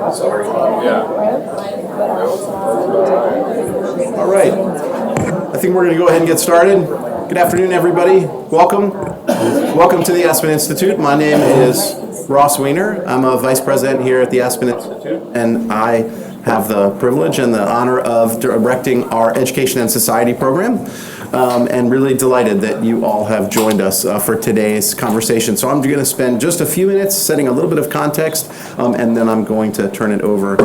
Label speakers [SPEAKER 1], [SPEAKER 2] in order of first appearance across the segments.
[SPEAKER 1] All right. I think we're going to go ahead and get started. Good afternoon, everybody. Welcome. Welcome to the Aspen Institute. My name is Ross Weiner. I'm a vice president here at the Aspen Institute, and I have the privilege and the honor of directing our Education and Society program. And really delighted that you all have joined us for today's conversation. So I'm going to spend just a few minutes setting a little bit of context, and then I'm going to turn it over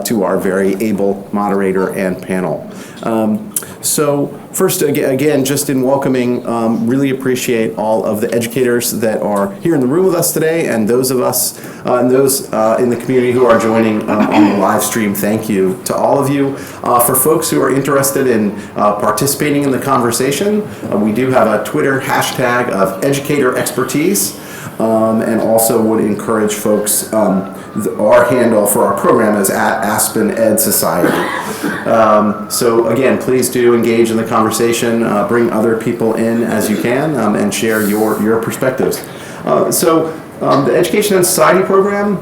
[SPEAKER 1] to our very able moderator and panel. So first, again, just in welcoming, really appreciate all of the educators that are here in the room with us today, and those of us and those in the community who are joining on the live stream. Thank you to all of you. For folks who are interested in participating in the conversation, we do have a Twitter hashtag of educator expertise, and also would encourage folks, our handle for our program is at Aspen Ed Society. So again, please do engage in the conversation, bring other people in as you can, and share your perspectives. The Education and Society program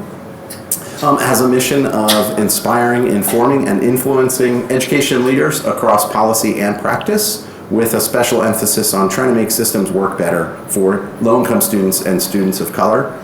[SPEAKER 1] has a mission of inspiring, informing, and influencing education leaders across policy and practice, with a special emphasis on trying to make systems work better for low-income students and students of color.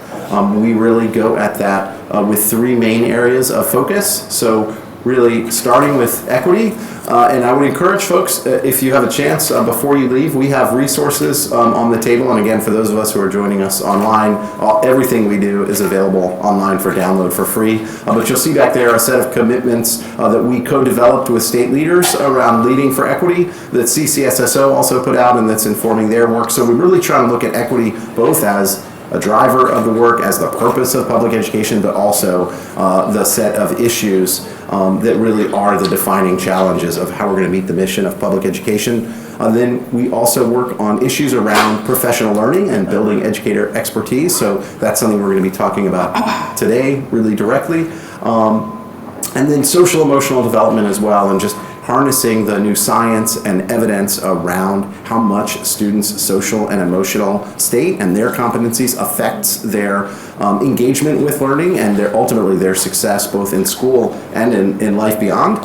[SPEAKER 1] We really go at that with three main areas of focus. So really starting with equity, and I would encourage folks, if you have a chance, before you leave, we have resources on the table. And again, for those of us who are joining us online, everything we do is available online for download for free. But you'll see back there a set of commitments that we co-developed with state leaders around leading for equity that CCSSO also put out, and that's informing their work. So we really try to look at equity both as a driver of the work, as the purpose of public education, but also the set of issues that really are the defining challenges of how we're going to meet the mission of public education. Then we also work on issues around professional learning and building educator expertise. So that's something we're going to be talking about today really directly. And then social emotional development as well, and just harnessing the new science and evidence around how much students' social and emotional state and their competencies affects their engagement with learning and ultimately their success both in school and in life beyond.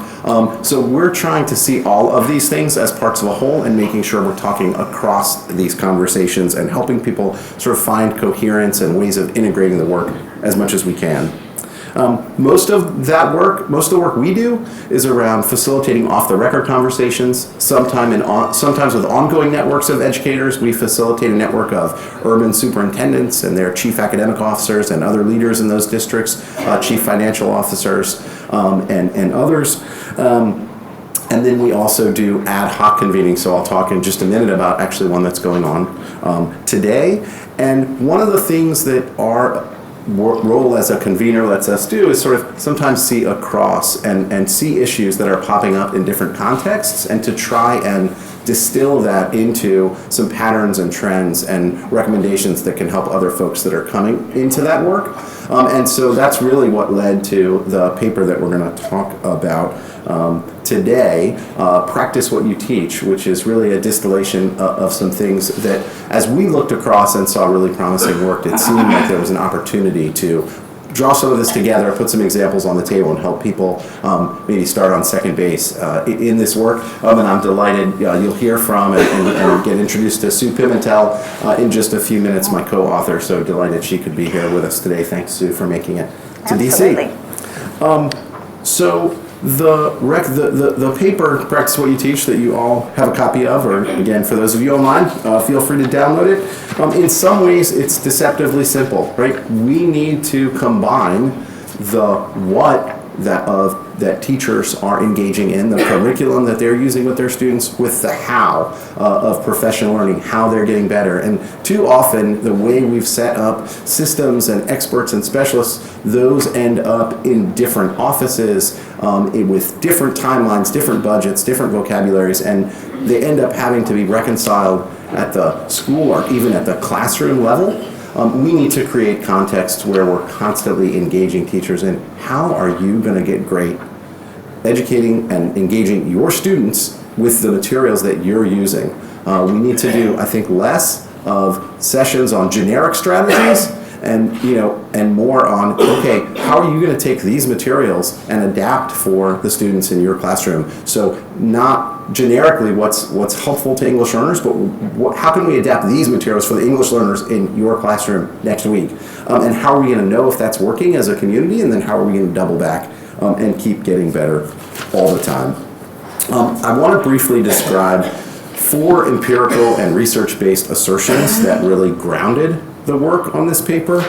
[SPEAKER 1] So we're trying to see all of these things as parts of a whole and making sure we're talking across these conversations and helping people sort of find coherence and ways of integrating the work as much as we can. Most of the work we do is around facilitating off-the-record conversations, sometimes with ongoing networks of educators. We facilitate a network of urban superintendents and their chief academic officers and other leaders in those districts, chief financial officers, and others. And then we also do ad hoc convening, so I'll talk in just a minute about actually one that's going on today. And one of the things that our role as a convener lets us do is sort of sometimes see across and see issues that are popping up in different contexts, and to try and distill that into some patterns and trends and recommendations that can help other folks that are coming into that work. And so that's really what led to the paper that we're going to talk about today, Practice What You Teach, which is really a distillation of some things that, as we looked across and saw really promising work, it seemed like there was an opportunity to draw some of this together, put some examples on the table, and help people maybe start on second base in this work. And I'm delighted you'll hear from and get introduced to Sue Pimentel in just a few minutes, my co-author. So delighted she could be here with us today. Thanks, Sue, for making it to
[SPEAKER 2] Absolutely.
[SPEAKER 1] DC. So the paper, Practice What You Teach, that you all have a copy of, or again, for those of you online, feel free to download it. In some ways, it's deceptively simple, right? We need to combine the what that teachers are engaging in, the curriculum that they're using with their students, with the how of professional learning, how they're getting better. And too often, the way we've set up systems and experts and specialists, those end up in different offices with different timelines, different budgets, different vocabularies, and they end up having to be reconciled at the school or even at the classroom level. We need to create context where we're constantly engaging teachers in how are you going to get great educating and engaging your students with the materials that you're using. We need to do, I think, less of sessions on generic strategies and more on, okay, how are you going to take these materials and adapt for the students in your classroom? So not generically what's helpful to English learners, but how can we adapt these materials for the English learners in your classroom next week? And how are we going to know if that's working as a community, and then how are we going to double back and keep getting better all the time? I want to briefly describe 4 empirical and research-based assertions that really grounded the work on this paper.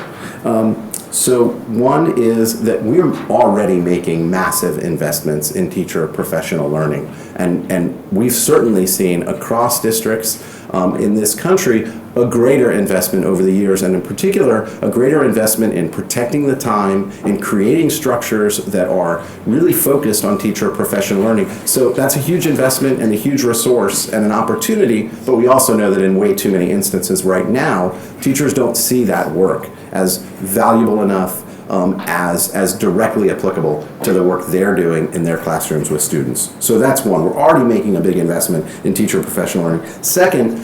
[SPEAKER 1] So one is that we're already making massive investments in teacher professional learning. And we've certainly seen across districts in this country a greater investment over the years, and in particular, a greater investment in protecting the time, in creating structures that are really focused on teacher professional learning. So that's a huge investment and a huge resource and an opportunity, but we also know that in way too many instances right now, teachers don't see that work as valuable enough, as directly applicable to the work they're doing in their classrooms with students. So that's one. We're already making a big investment in teacher professional learning. Second,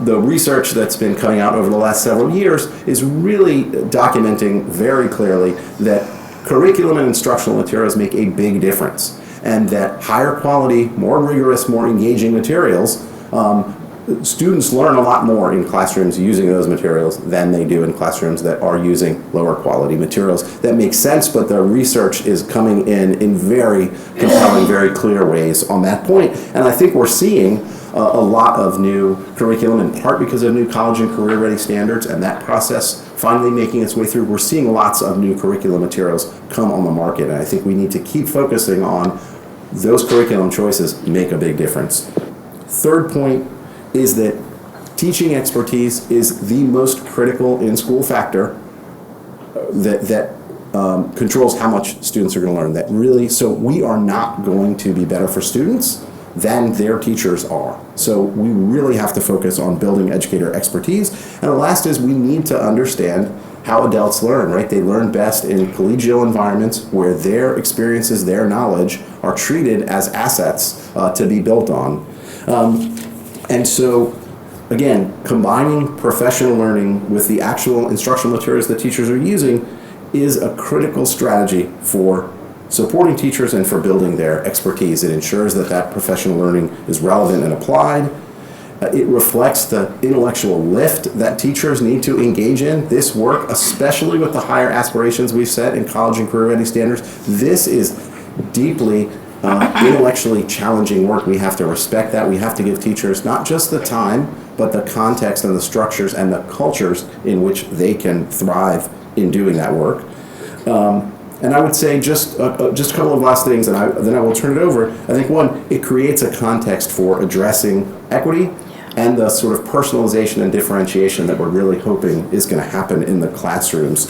[SPEAKER 1] the research that's been coming out over the last several years is really documenting very clearly that curriculum and instructional materials make a big difference, and that higher quality, more rigorous, more engaging materials, students learn a lot more in classrooms using those materials than they do in classrooms that are using lower quality materials. That makes sense, but the research is coming in very compelling, very clear ways on that point. And I think we're seeing a lot of new curriculum, in part because of new college and career ready standards, and that process finally making its way through. We're seeing lots of new curriculum materials come on the market, and I think we need to keep focusing on those curriculum choices make a big difference. Third point is that teaching expertise is the most critical in-school factor that controls how much students are going to learn. So we are not going to be better for students than their teachers are. So we really have to focus on building educator expertise. And the last is we need to understand how adults learn, right? They learn best in collegial environments where their experiences, their knowledge are treated as assets to be built on. And so, again, combining professional learning with the actual instructional materials that teachers are using is a critical strategy for supporting teachers and for building their expertise. It ensures that that professional learning is relevant and applied. It reflects the intellectual lift that teachers need to engage in. This work, especially with the higher aspirations we've set in college and career ready standards, this is deeply intellectually challenging work. We have to respect that. We have to give teachers not just the time, but the context and the structures and the cultures in which they can thrive in doing that work. And I would say just a couple of last things, and then I will turn it over. I think one, it creates a context for addressing equity and the sort of personalization and differentiation that we're really hoping is going to happen in the classrooms.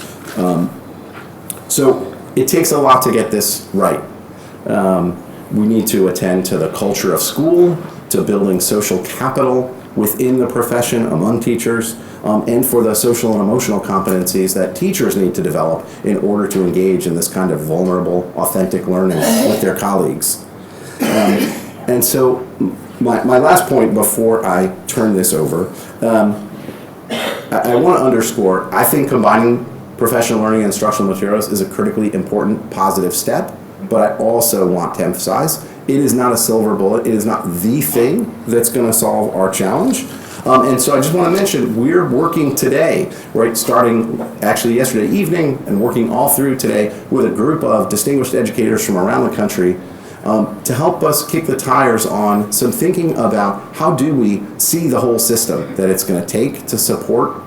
[SPEAKER 1] So it takes a lot to get this right. We need to attend to the culture of school, to building social capital within the profession among teachers, and for the social and emotional competencies that teachers need to develop in order to engage in this kind of vulnerable, authentic learning with their colleagues. And so my last point before I turn this over, I want to underscore, I think combining professional learning and instructional materials is a critically important positive step, but I also want to emphasize it is not a silver bullet. It is not the thing that's going to solve our challenge. And so I just want to mention, we're working today, right, starting actually yesterday evening and working all through today with a group of distinguished educators from around the country to help us kick the tires on some thinking about how do we see the whole system that it's going to take to support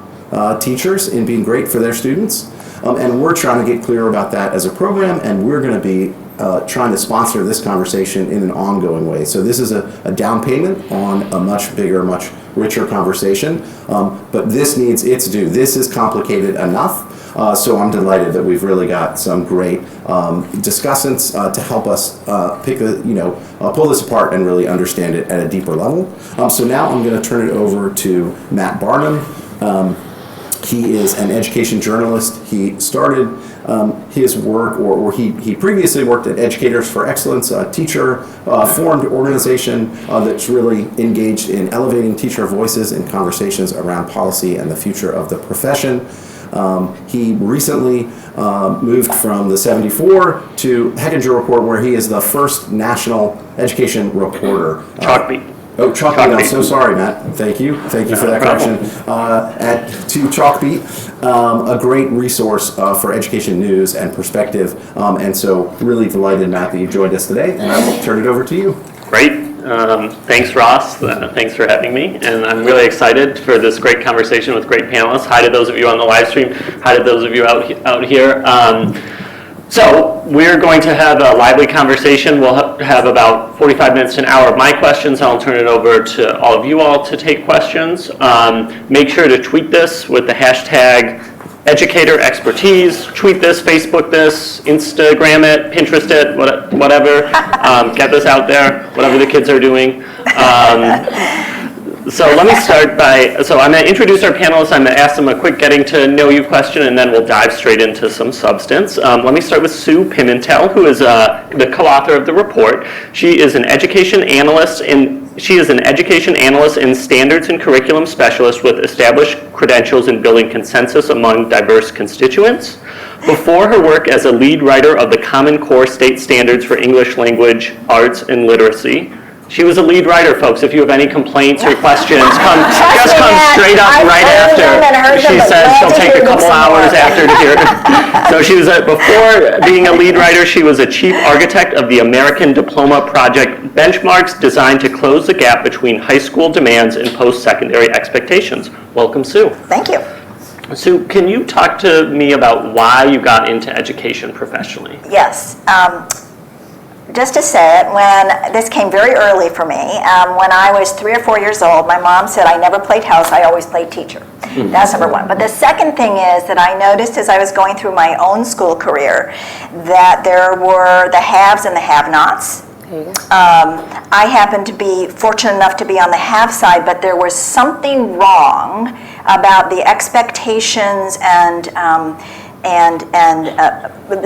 [SPEAKER 1] teachers in being great for their students. And we're trying to get clear about that as a program, and we're going to be trying to sponsor this conversation in an ongoing way. So this is a down payment on a much bigger, much richer conversation, but this needs its due. This is complicated enough, so I'm delighted that we've really got some great discussants to help us pull this apart and really understand it at a deeper level. So now I'm going to turn it over to Matt Barnum. He is an education journalist. He started his work, or he previously worked at Educators for Excellence, a teacher-formed organization that's really engaged in elevating teacher voices in conversations around policy and the future of the profession. He recently moved from the 74 to Hechinger Report, where he is the first national education reporter.
[SPEAKER 2] Chalkbeat.
[SPEAKER 1] Chalkbeat. I'm so sorry, Matt. Thank you for that correction. To Chalkbeat, a great resource for education news and perspective. And so really delighted, Matt, that you joined us today, and I will turn it over to you.
[SPEAKER 2] Great. Thanks, Ross. Thanks for having me. And I'm really excited for this great conversation with great panelists. Hi to those of you on the live stream. Hi to those of you out here. So we're going to have a lively conversation. We'll have about 45 minutes to an hour of my questions. I'll turn it over to all of you all to take questions. Make sure to tweet this with the hashtag educator expertise. Tweet this, Facebook this, Instagram it, Pinterest it, whatever. Get this out there, whatever the kids are doing. So let me start by, I'm going to introduce our panelists. I'm going to ask them a quick getting to know you question, and then we'll dive straight into some substance. Let me start with Sue Pimentel, who is the co-author of the report. She is an education analyst and standards and curriculum specialist with established credentials in building consensus among diverse constituents. Before her work as a lead writer of the Common Core State Standards for English Language, Arts, and Literacy, she was a lead writer, folks. If you have any complaints or questions, come straight up right after. She said she'll take a couple hours after to hear it. So she was before being a lead writer, she was a chief architect of the American Diploma Project benchmarks designed to close the gap between high school demands and post-secondary expectations. Welcome, Sue.
[SPEAKER 3] Thank you.
[SPEAKER 2] Sue, can you talk to me about why you got into education professionally?
[SPEAKER 3] Yes. Just to say it, when this came very early for me, when I was 3 or 4 years old, my mom said I never played house, I always played teacher. Mm-hmm. That's number one. But the second thing is that I noticed as I was going through my own school career that there were the haves and the have-nots. I happened to be fortunate enough to be on the have side, but there was something wrong about the expectations and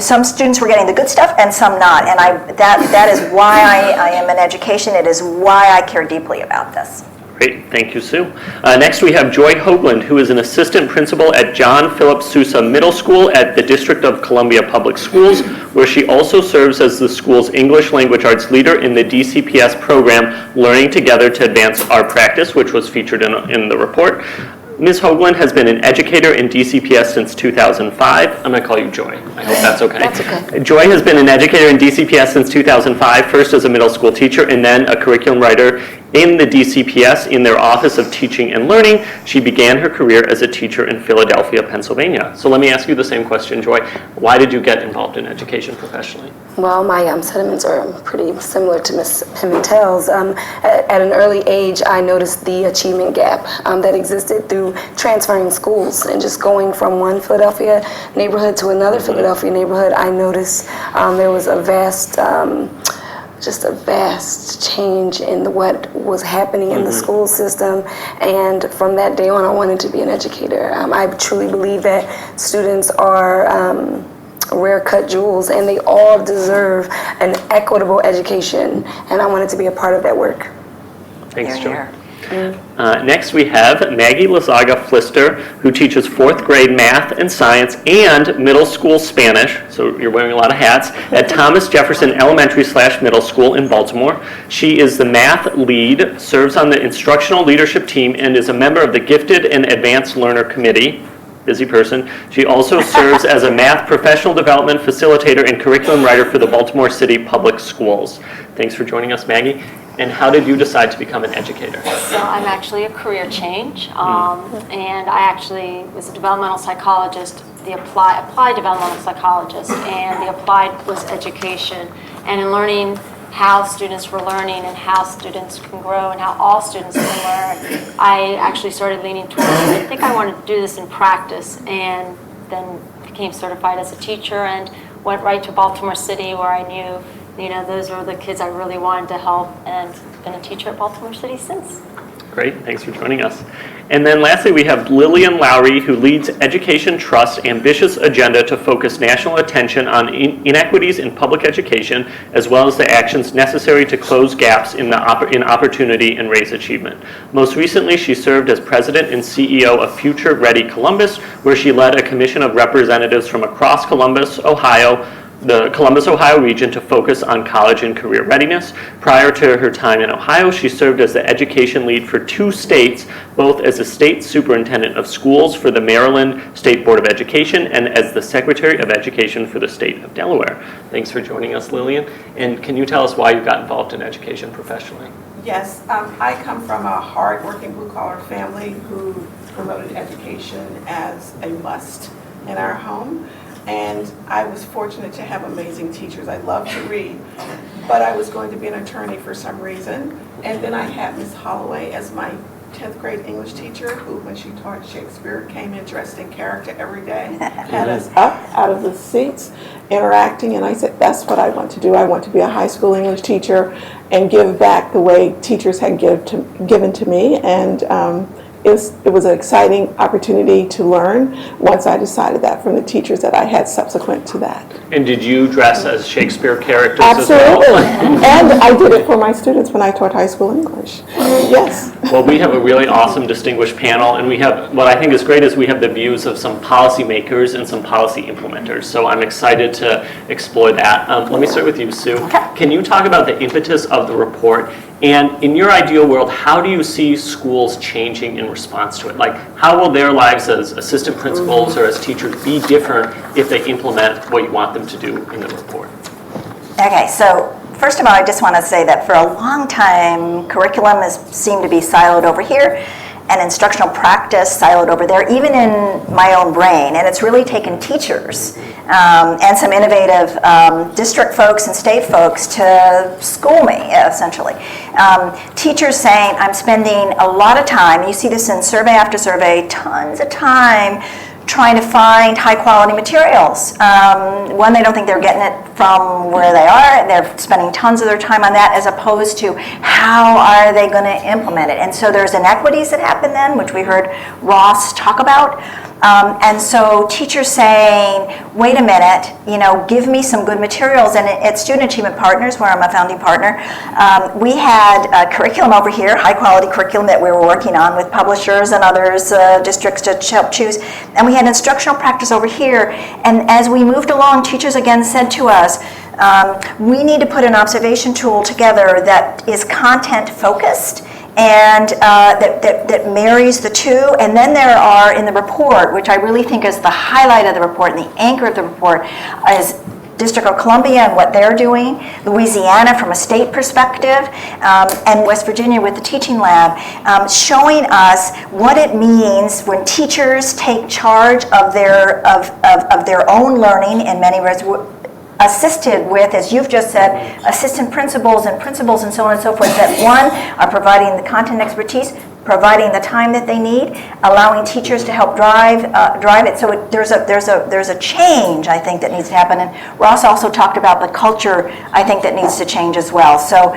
[SPEAKER 3] some students were getting the good stuff and some not, and that is why I am in education. It is why I care deeply about this.
[SPEAKER 2] Great, thank you, Sue. Next we have Joy Hoagland, who is an assistant principal at John Philip Sousa Middle School at the District of Columbia Public Schools, where she also serves as the school's English Language Arts leader in the DCPS program, Learning Together to Advance Our Practice, which was featured in the report. Ms. Hoagland has been an educator in DCPS since 2005. I'm going to call you Joy. I hope that's okay.
[SPEAKER 4] That's okay.
[SPEAKER 2] Joy has been an educator in DCPS since 2005, first as a middle school teacher and then a curriculum writer in the DCPS in their Office of Teaching and Learning. She began her career as a teacher in Philadelphia, Pennsylvania. So let me ask you the same question, Joy. Why did you get involved in education professionally?
[SPEAKER 4] Well, my sentiments are pretty similar to Ms. Pimentel's. At an early age, I noticed the achievement gap that existed through transferring schools and just going from one Philadelphia neighborhood to another Philadelphia neighborhood. I noticed there was a vast change in what was happening in the school system, and from that day on I wanted to be an educator. I truly believe that students are rare cut jewels and they all deserve an equitable education, and I wanted to be a part of that work.
[SPEAKER 2] Thanks, Joy. Next we have Maggie Lazaga Flister, who teaches 4th grade math and science and middle school Spanish, so you're wearing a lot of hats, at Thomas Jefferson Elementary/Middle School in Baltimore. She is the math lead, serves on the instructional leadership team, and is a member of the Gifted and Advanced Learner Committee. Busy person. She also serves as a math professional development facilitator and curriculum writer for the Baltimore City Public Schools. Thanks for joining us, Maggie. And how did you decide to become an educator?
[SPEAKER 5] So I'm actually a career change, and I actually was a developmental psychologist, the applied developmental psychologist, and the applied was education. And in learning how students were learning and how students can grow and how all students can learn, I actually started leaning towards, I think I wanted to do this in practice, and then became certified as a teacher and went right to Baltimore City, where I knew those were the kids I really wanted to help, and been a teacher at Baltimore City since.
[SPEAKER 2] Great, thanks for joining us. And then lastly, we have Lillian Lowry, who leads Education Trust's ambitious agenda to focus national attention on inequities in public education, as well as the actions necessary to close gaps in opportunity and raise achievement. Most recently, she served as president and CEO of Future Ready Columbus, where she led a commission of representatives from across Columbus, Ohio, the Columbus, Ohio region to focus on college and career readiness. Prior to her time in Ohio, she served as the education lead for 2 states, both as the state superintendent of schools for the Maryland State Board of Education and as the Secretary of Education for the state of Delaware. Thanks for joining us, Lillian. And can you tell us why you got involved in education professionally?
[SPEAKER 6] Yes, I come from a hard-working blue-collar family who promoted education as a must in our home. And I was fortunate to have amazing teachers. I love to read, but I was going to be an attorney for some reason. And then I had Miss Holloway as my 10th grade English teacher, who, when she taught Shakespeare, came in dressed in character every day, had us up out of the seats, interacting, and I said, that's what I want to do. I want to be a high school English teacher and give back the way teachers had given to me. And it was an exciting opportunity to learn once I decided that from the teachers that I had subsequent to that.
[SPEAKER 2] And did you dress as Shakespeare characters
[SPEAKER 6] Absolutely.
[SPEAKER 2] as well?
[SPEAKER 6] And I did it for my students when I taught high school English. Yes.
[SPEAKER 2] Well, we have a really awesome distinguished panel, and we have, what I think is great is we have the views of some policymakers and some policy implementers. So I'm excited to explore that. Let me start with you, Sue. Can you talk about the impetus of the report? And in your ideal world, how do you see schools changing in response to it? Like, how will their lives as assistant principals or as teachers be different if they implement what you want them to do in the report?
[SPEAKER 3] Okay, so first of all, I just want to say that for a long time, curriculum has seemed to be siloed over here, and instructional practice siloed over there, even in my own brain. And it's really taken teachers and some innovative district folks and state folks to school me, essentially. Teachers saying, I'm spending a lot of time, you see this in survey after survey, tons of time trying to find high-quality materials. One, they don't think they're getting it from where they are, and they're spending tons of their time on that, as opposed to how are they going to implement it. And so there's inequities that happen then, which we heard Ross talk about. And so teachers saying, wait a minute, give me some good materials. And at Student Achievement Partners, where I'm a founding partner, we had a curriculum over here, high quality curriculum that we were working on with publishers and others, districts to help choose. And we had instructional practice over here. And as we moved along, teachers again said to us, we need to put an observation tool together that is content focused and that marries the two. And then there are, in the report, which I really think is the highlight of the report and the anchor of the report, is District of Columbia and what they're doing, Louisiana from a state perspective, and West Virginia with the teaching lab, showing us what it means when teachers take charge of their own learning in many ways, assisted with, as you've just said, assistant principals and principals and so on and so forth, that one, are providing the content expertise, providing the time that they need, allowing teachers to help drive it. So there's a change, I think, that needs to happen. And Ross also talked about the culture, I think, that needs to change as well. So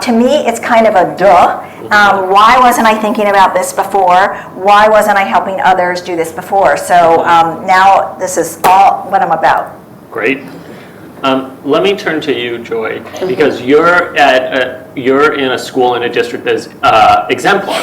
[SPEAKER 3] to me, it's kind of a duh. Why wasn't I thinking about this before? Why wasn't I helping others do this before? So now this is all what I'm about.
[SPEAKER 2] Great. Let me turn to you, Joy, because you're in a school in a district that's exemplar,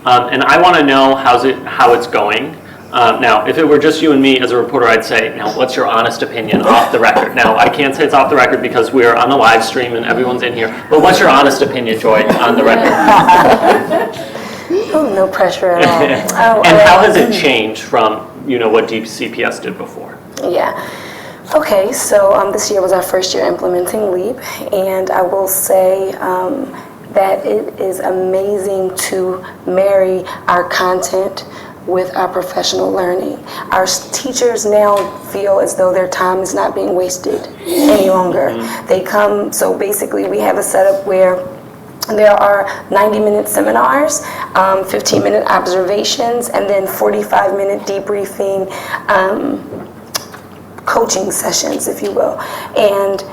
[SPEAKER 2] and I want to know how it's going. Now, if it were just you and me as a reporter, I'd say, now, what's your honest opinion off the record? Now, I can't say it's off the record because we're on the live stream and everyone's in here, but what's your honest opinion, Joy, on the record?
[SPEAKER 4] Oh, no pressure at all.
[SPEAKER 2] And how has it changed from what DCPS did before?
[SPEAKER 4] Yeah. Okay, so this year was our first year implementing LEAP, and I will say that it is amazing to marry our content with our professional learning. Our teachers now feel as though their time is not being wasted any longer. They come, so basically we have a setup where there are 90-minute seminars, 15-minute observations, and then 45-minute debriefing coaching sessions, if you will. And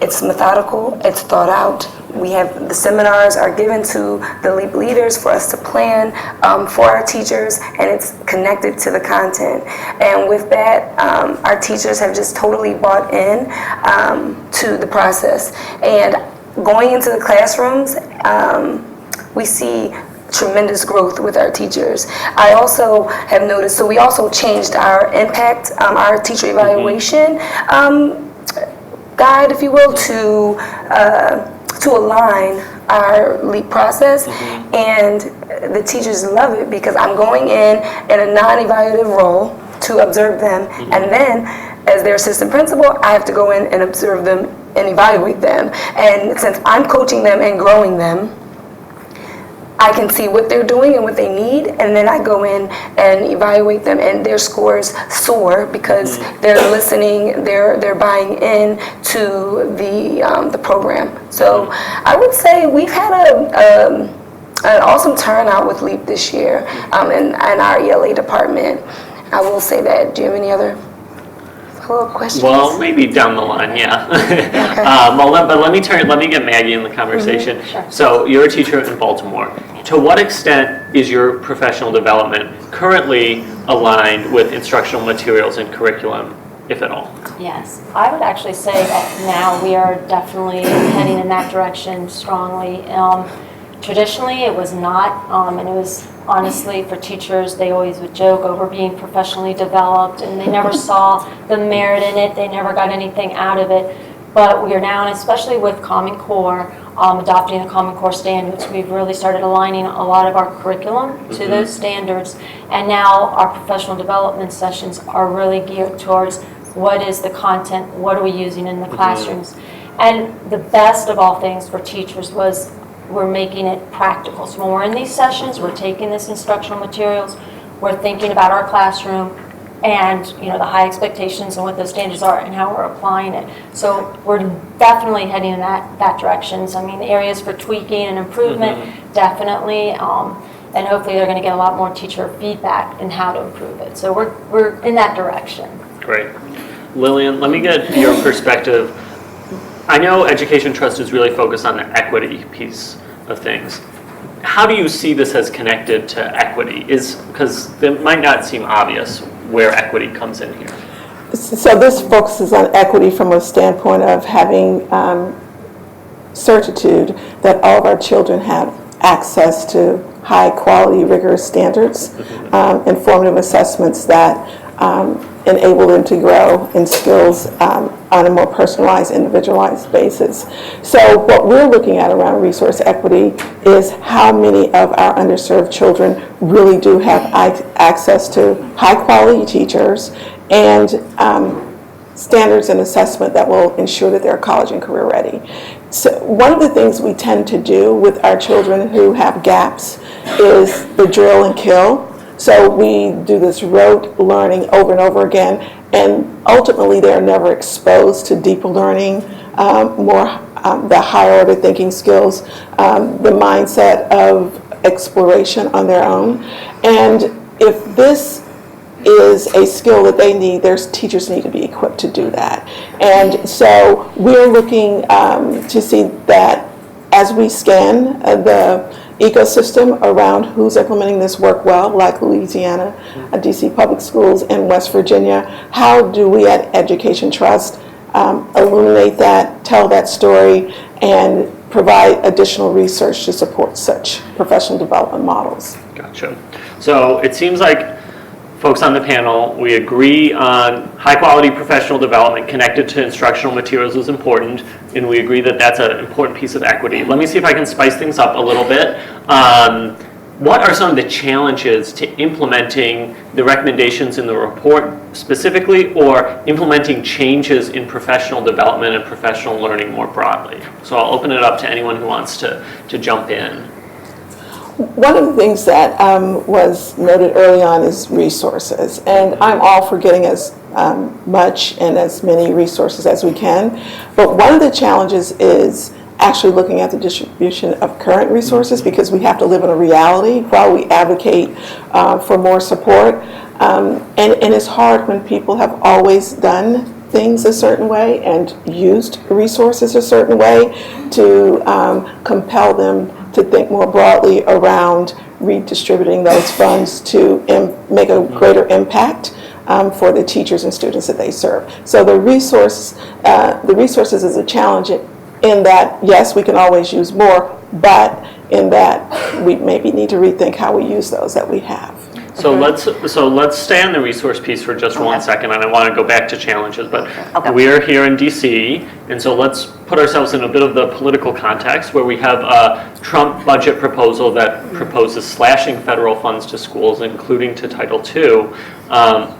[SPEAKER 4] it's methodical, it's thought out, we have the seminars are given to the LEAP leaders for us to plan for our teachers, and it's connected to the content. And with that, our teachers have just totally bought in to the process. And going into the classrooms, we see tremendous growth with our teachers. I also have noticed, so we also changed our impact, our teacher evaluation guide, if you will, to align our LEAP process, and the teachers love it because I'm going in a non-evaluative role to observe them, and then as their assistant principal, I have to go in and observe them and evaluate them. And since I'm coaching them and growing them, I can see what they're doing and what they need, and then I go in and evaluate them, and their scores soar because they're listening, they're buying in to the program. So I would say we've had an awesome turnout with LEAP this year in our ELA department. I will say that. Do you have any other follow-up questions?
[SPEAKER 2] Well, maybe down the line, yeah.
[SPEAKER 4] Okay.
[SPEAKER 2] But let me get Maggie in the conversation.
[SPEAKER 5] Sure.
[SPEAKER 2] So you're a teacher in Baltimore. To what extent is your professional development currently aligned with instructional materials and curriculum, if at all?
[SPEAKER 5] Yes, I would actually say that now we are definitely heading in that direction strongly. Traditionally, it was not, and it was honestly for teachers, they always would joke over being professionally developed, and they never saw the merit in it, they never got anything out of it. But we are now, and especially with Common Core, adopting the Common Core standards, we've really started aligning a lot of our curriculum to those standards, and now our professional development sessions are really geared towards what is the content, what are we using in the classrooms. And the best of all things for teachers was we're making it practical. So when we're in these sessions, we're taking this instructional materials, we're thinking about our classroom and the high expectations and what those standards are and how we're applying it. So we're definitely heading in that direction. So I mean, areas for tweaking and improvement, definitely, and hopefully they're going to get a lot more teacher feedback in how to improve it. So we're in that direction.
[SPEAKER 2] Great. Lillian, let me get your perspective. I know Education Trust is really focused on the equity piece of things. How do you see this as connected to equity? Because it might not seem obvious where equity comes in here.
[SPEAKER 7] So this focuses on equity from a standpoint of having certitude that all of our children have access to high quality, rigorous standards, informative assessments that enable them to grow in skills on a more personalized, individualized basis. So what we're looking at around resource equity is how many of our underserved children really do have access to high quality teachers and standards and assessment that will ensure that they're college and career ready. So one of the things we tend to do with our children who have gaps is the drill and kill. So we do this rote learning over and over again, and ultimately they're never exposed to deeper learning, the higher order thinking skills, the mindset of exploration on their own. And if this is a skill that they need, their teachers need to be equipped to do that. And so we're looking to see that as we scan the ecosystem around who's implementing this work well, like Louisiana, DC Public Schools, and West Virginia, how do we at Education Trust illuminate that, tell that story, and provide additional research to support such professional development models?
[SPEAKER 2] Gotcha. So it seems like folks on the panel, we agree on high quality professional development connected to instructional materials is important, and we agree that that's an important piece of equity. Let me see if I can spice things up a little bit. What are some of the challenges to implementing the recommendations in the report specifically, or implementing changes in professional development and professional learning more broadly? So I'll open it up to anyone who wants to jump in.
[SPEAKER 7] One of the things that was noted early on is resources, and I'm all for getting as much and as many resources as we can, but one of the challenges is actually looking at the distribution of current resources, because we have to live in a reality while we advocate for more support, and it's hard when people have always done things a certain way and used resources a certain way to compel them to think more broadly around redistributing those funds to make a greater impact for the teachers and students that they serve. So the resources is a challenge in that, yes, we can always use more, but in that we maybe need to rethink how we use those that we have.
[SPEAKER 2] So let's stay on the resource piece for just 1 second, and I want to go back to challenges. But we're here in DC, and so let's put ourselves in a bit of the political context where we have a Trump budget proposal that proposes slashing federal funds to schools, including to Title II.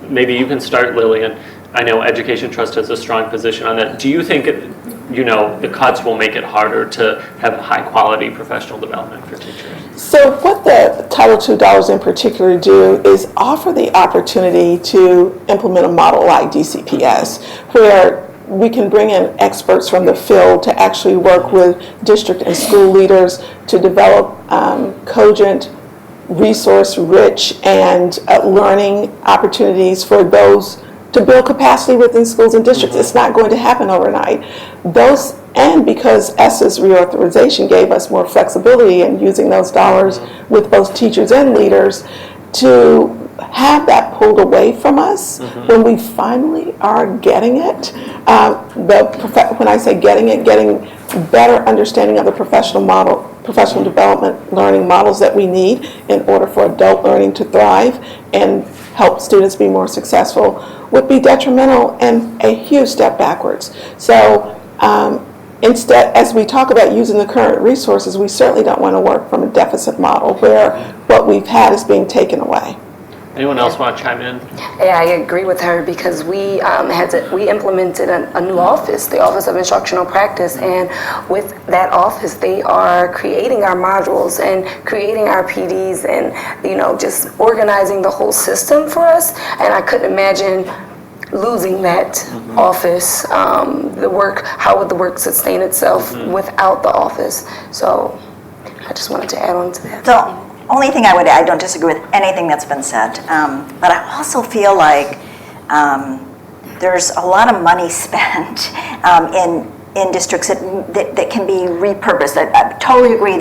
[SPEAKER 2] Maybe you can start, Lillian. I know Education Trust has a strong position on that. Do you think the cuts will make it harder to have high-quality professional development for teachers?
[SPEAKER 7] So what the Title II dollars in particular do is offer the opportunity to implement a model like DCPS, where we can bring in experts from the field to actually work with district and school leaders to develop cogent, resource-rich, and learning opportunities for those to build capacity within schools and districts. It's not going to happen overnight. And because ESSA's reauthorization gave us more flexibility in using those dollars with both teachers and leaders, to have that pulled away from us when we finally are getting it. When I say getting it, getting better understanding of the professional development learning models that we need in order for adult learning to thrive and help students be more successful, would be detrimental and a huge step backwards. So instead, as we talk about using the current resources, we certainly don't want to work from a deficit model where what we've had is being taken away.
[SPEAKER 2] Anyone else want to chime in?
[SPEAKER 4] Yeah, I agree with her because we implemented a new office, the Office of Instructional Practice, and with that office, they are creating our modules and creating our PDs and just organizing the whole system for us. And I couldn't imagine losing that office. How would the work sustain itself without the office? So I just wanted to add on to that.
[SPEAKER 3] So, only thing I would add, I don't disagree with anything that's been said, but I also feel like there's a lot of money spent in districts that can be repurposed. I totally agree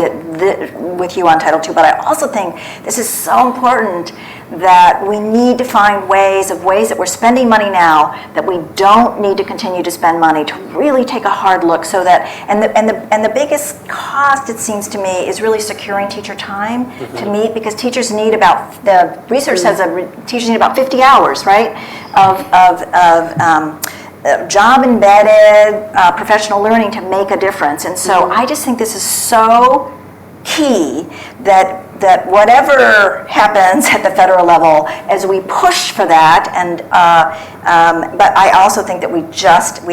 [SPEAKER 3] with you on Title II, but I also think this is so important that we need to find ways that we're spending money now that we don't need to continue to spend money, to really take a hard look so that, and the biggest cost, it seems to me, is really securing teacher time to meet, because teachers need the research says teachers need about 50 hours, right, of job-embedded professional learning to make a difference. And so I just think this is so key that whatever happens at the federal level, as we push for that, but I also think that we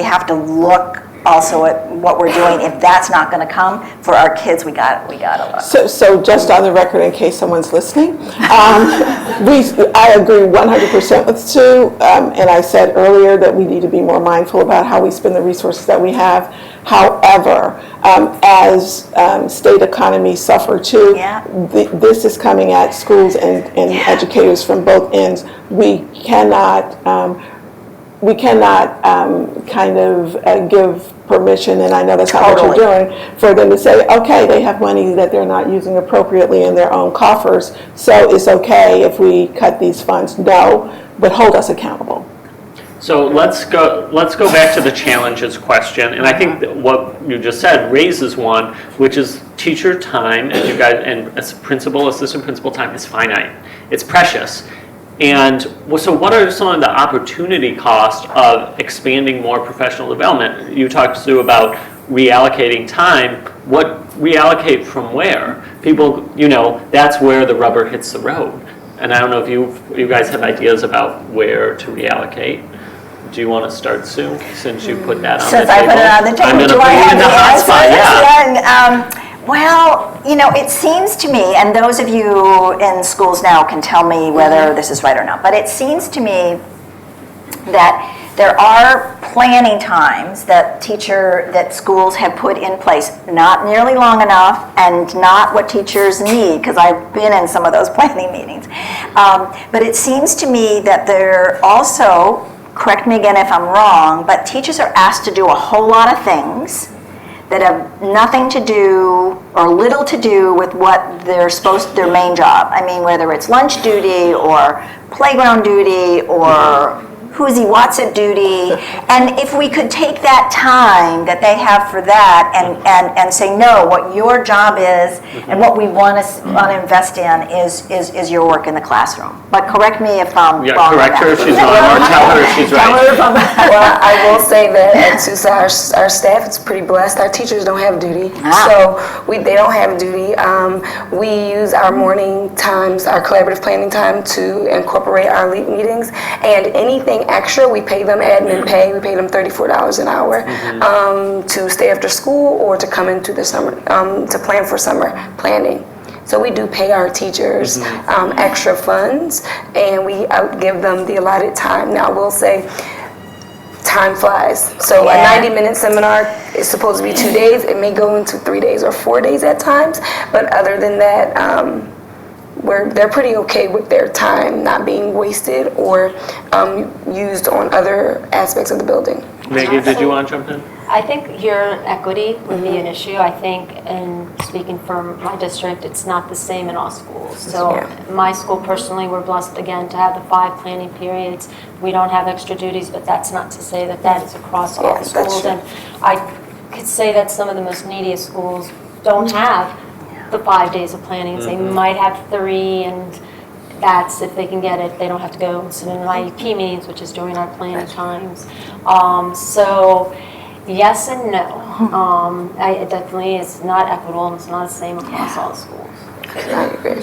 [SPEAKER 3] have to look also at what we're doing. If that's not going to come for our kids, we got to look.
[SPEAKER 7] So just on the record, in case someone's listening, I agree 100% with Sue, and I said earlier that we need to be more mindful about how we spend the resources that we have. However, as state economies suffer too, this is coming at schools and educators from both ends. We cannot kind of give permission, and I know that's not what you're doing, for them to say, okay, they have money that they're not using appropriately in their own coffers, so it's okay if we cut these funds. No, but hold us accountable.
[SPEAKER 2] So let's go back to the challenges question, and I think that what you just said raises one, which is teacher time, as you guys, and as principal, assistant principal time is finite. It's precious. And so what are some of the opportunity costs of expanding more professional development? You talked, Sue, about reallocating time. What reallocate from where? People, that's where the rubber hits the road. And I don't know if you guys have ideas about where to reallocate. Do you want to start, Sue, since you put that on the table?
[SPEAKER 3] Since I put it on the table,
[SPEAKER 2] I'm going to put you in the hot spot, yeah.
[SPEAKER 3] Well, it seems to me, and those of you in schools now can tell me whether this is right or not, but it seems to me that there are planning times that schools have put in place, not nearly long enough and not what teachers need, because I've been in some of those planning meetings. But it seems to me that there also correct me again if I'm wrong, but teachers are asked to do a whole lot of things that have nothing to do or little to do with what their main job. I mean, whether it's lunch duty or playground duty or who's-he what's-it duty. And if we could take that time that they have for that and say, no, what your job is and what we want to invest in is your work in the classroom. But correct me if I'm wrong.
[SPEAKER 2] Correct her if she's wrong, or tell her if she's right.
[SPEAKER 4] Well, I will say that at Tucson, our staff is pretty blessed. Our teachers don't have duty, so they don't have duty. We use our morning times, our collaborative planning time, to incorporate our LEAP meetings, and anything extra, we pay them admin pay. We pay them $34 an hour to stay after school or to come into the summer to plan for summer planning. So we do pay our teachers extra funds, and we give them the allotted time. Now, we'll say time flies. So a 90-minute seminar is supposed to be 2 days. It may go into 3 days or 4 days at times, but other than that, they're pretty okay with their time not being wasted or used on other aspects of the building.
[SPEAKER 2] Maggie, did you want to jump in?
[SPEAKER 5] I think here equity would be an issue. I think, and speaking for my district, it's not the same in all schools. So my school personally, we're blessed again to have the 5 planning periods. We don't have extra duties, but that's not to say that that is across all the schools. And I could say that some of the most neediest schools don't have the 5 days of planning. They might have 3, and that's if they can get it. They don't have to go and sit in IEP meetings, which is during our planning times. So yes and no. It definitely is not equitable, and it's not the same across all schools.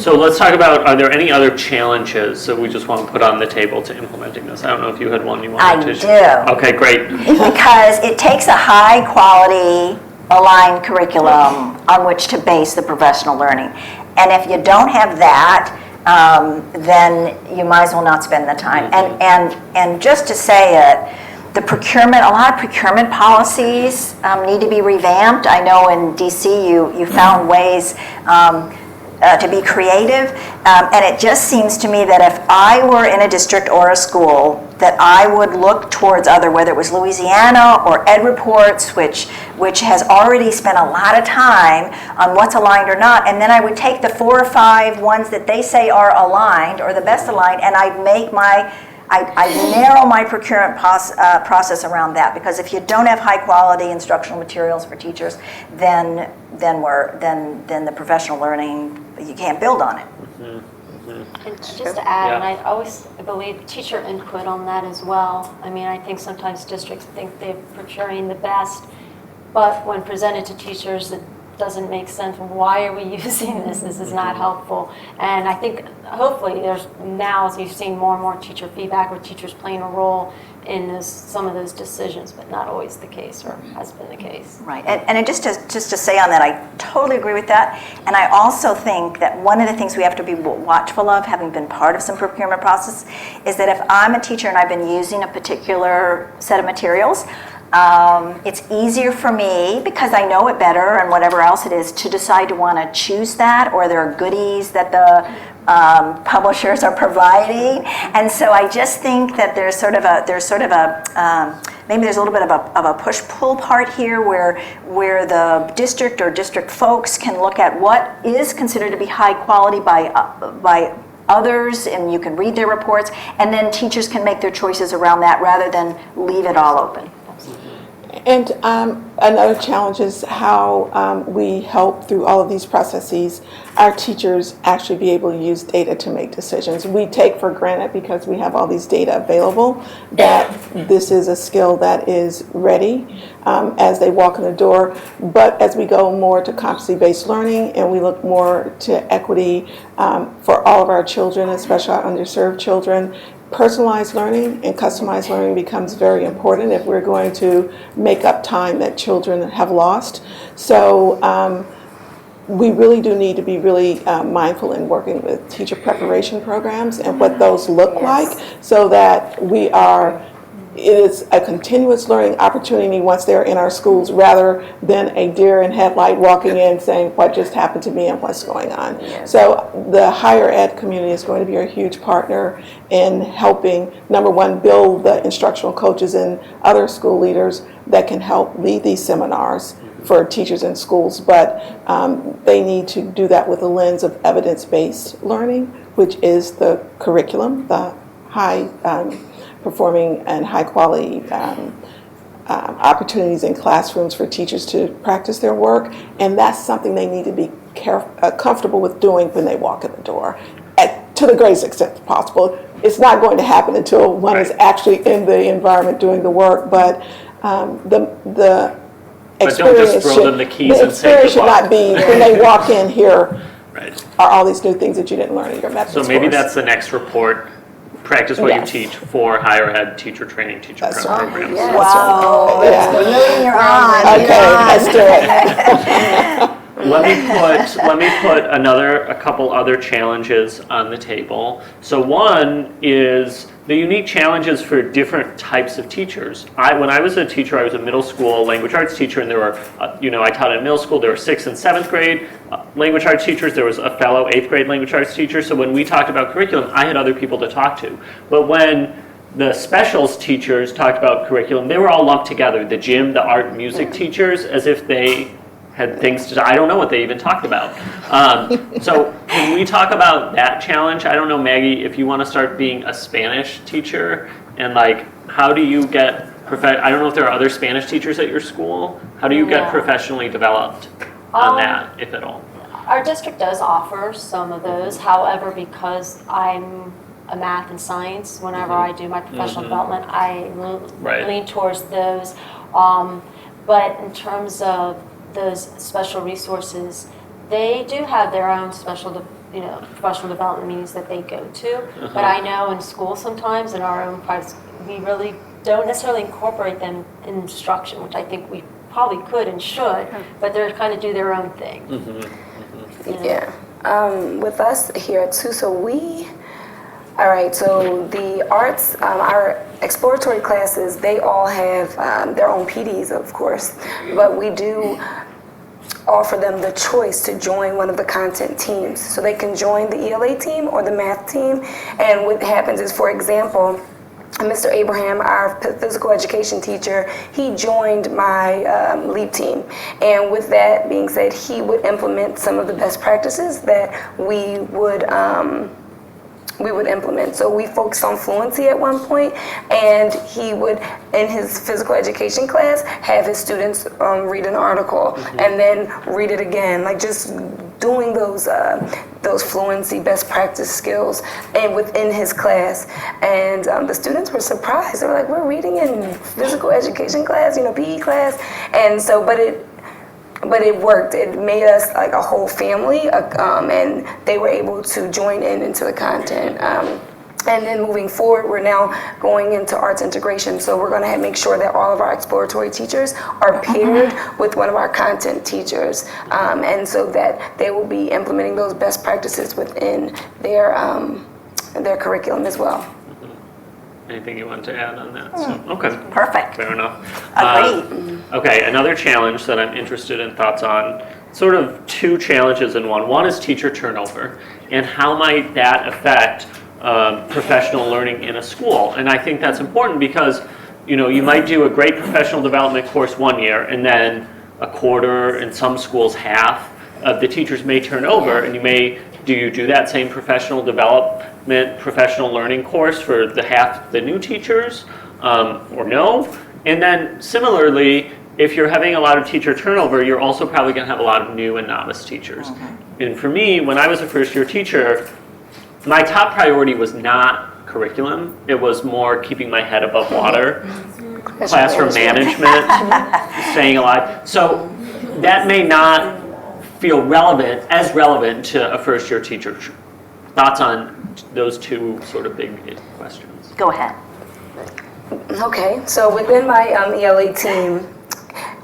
[SPEAKER 2] So let's talk about, are there any other challenges that we just want to put on the table to implementing this? I don't know if you had one you wanted to.
[SPEAKER 3] I do.
[SPEAKER 2] Okay, great.
[SPEAKER 3] Because it takes a high quality aligned curriculum on which to base the professional learning. And if you don't have that, then you might as well not spend the time. And just to say it, a lot of procurement policies need to be revamped. I know in DC you found ways to be creative, and it just seems to me that if I were in a district or a school, that I would look towards whether it was Louisiana or Ed Reports, which has already spent a lot of time on what's aligned or not, and then I would take the 4 or 5 ones that they say are aligned or the best aligned, and I'd make I narrow my procurement process around that, because if you don't have high quality instructional materials for teachers, then the professional learning, you can't build on it.
[SPEAKER 5] And just to add, and I always believe teacher input on that as well. I mean, I think sometimes districts think they're procuring the best, but when presented to teachers, it doesn't make sense. Why are we using this? This is not helpful. And I think hopefully there's now, as you've seen more and more teacher feedback, where teachers playing a role in some of those decisions, but not always the case, or has been the case.
[SPEAKER 3] Right, and just to say on that, I totally agree with that. And I also think that one of the things we have to be watchful of, having been part of some procurement process, is that if I'm a teacher and I've been using a particular set of materials, it's easier for me, because I know it better and whatever else it is, to decide to want to choose that, or there are goodies that the publishers are providing. And so I just think that there's maybe there's a little bit of a push-pull part here, where the district or district folks can look at what is considered to be high quality by others, and you can read their reports, and then teachers can make their choices around that rather than leave it all open.
[SPEAKER 7] And another challenge is how we help through all of these processes our teachers actually be able to use data to make decisions. We take for granted, because we have all these data available, that this is a skill that is ready as they walk in the door. But as we go more to competency-based learning, and we look more to equity for all of our children, especially our underserved children, personalized learning and customized learning becomes very important if we're going to make up time that children have lost. So we really do need to be really mindful in working with teacher preparation programs and what those look like, so that we are it is a continuous learning opportunity once they're in our schools, rather than a deer in headlight walking in saying, what just happened to me and what's going on. So the higher ed community is going to be a huge partner in helping, number one, build the instructional coaches and other school leaders that can help lead these seminars for teachers in schools, but they need to do that with a lens of evidence-based learning, which is the curriculum, the high performing and high quality opportunities in classrooms for teachers to practice their work, and that's something they need to be comfortable with doing when they walk in the door, to the greatest extent possible. It's not going to happen until one is actually in the environment doing the work, but the
[SPEAKER 2] But don't just throw them the keys and say
[SPEAKER 7] experience should not be, when they walk in here,
[SPEAKER 2] Right.
[SPEAKER 7] are all these new things that you didn't learn in your methods
[SPEAKER 2] So maybe
[SPEAKER 7] course.
[SPEAKER 2] that's the next report. Practice what
[SPEAKER 7] Yes.
[SPEAKER 2] you teach for higher ed teacher training, teacher
[SPEAKER 7] That's
[SPEAKER 2] prep
[SPEAKER 7] right.
[SPEAKER 2] programs.
[SPEAKER 4] Yes.
[SPEAKER 3] Wow.
[SPEAKER 7] Yeah.
[SPEAKER 3] Moving your on.
[SPEAKER 7] Okay, let's do it.
[SPEAKER 2] Let me put a couple other challenges on the table. So one is the unique challenges for different types of teachers. When I was a teacher, I was a middle school language arts teacher, and there were, I taught in middle school. There were 6th and 7th grade language arts teachers. There was a fellow 8th grade language arts teacher. So when we talked about curriculum, I had other people to talk to. But when the specials teachers talked about curriculum, they were all lumped together. The gym, the art, music teachers, as if they had things to, I don't know what they even talked about. So when we talk about that challenge, I don't know, Maggie, if you want to start being a Spanish teacher, and how do you get, I don't know if there are other Spanish teachers at your school, how do you get professionally developed on that, if at all?
[SPEAKER 5] Our district does offer some of those. However, because I'm a math and science, whenever I do my professional development, I lean towards those. But in terms of those special resources, they do have their own professional development meetings that they go to. But I know in school sometimes, in our own private, we really don't necessarily incorporate them in instruction, which I think we probably could and should, but they're kind of do their own thing.
[SPEAKER 4] Yeah. With us here at SUSA, all right, so the arts, our exploratory classes, they all have their own PDs, of course, but we do offer them the choice to join one of the content teams. So they can join the ELA team or the math team, and what happens is, for example, Mr. Abraham, our physical education teacher, he joined my LEAP team. And with that being said, he would implement some of the best practices that we would implement. So we focused on fluency at one point, and he would, in his physical education class, have his students read an article and then read it again, just doing those fluency best practice skills and within his class. And the students were surprised. They were like, we're reading in physical education class, PE class. And so, but it worked. It made us like a whole family, and they were able to join into the content. And then moving forward, we're now going into arts integration. So we're going to make sure that all of our exploratory teachers are paired with one of our content teachers, and so that they will be implementing those best practices within their curriculum as well.
[SPEAKER 2] Anything you want to add on that? Okay.
[SPEAKER 3] Perfect.
[SPEAKER 2] Fair enough.
[SPEAKER 3] Agreed.
[SPEAKER 2] Okay, another challenge that I'm interested in thoughts on, sort of two challenges in one. One is teacher turnover, and how might that affect professional learning in a school? And I think that's important because, you might do a great professional development course one year, and then a quarter, in some schools half, of the teachers may turn over, and do you do that same professional development, professional learning course for half the new teachers, or no? And then similarly, if you're having a lot of teacher turnover, you're also probably going to have a lot of new and novice teachers. And for me, when I was a first-year teacher, my top priority was not curriculum. It was more keeping my head above water, classroom management, staying alive. So that may not feel as relevant to a first-year teacher. Thoughts on those two sort of big questions?
[SPEAKER 3] Go ahead.
[SPEAKER 4] Okay, so within my ELA team,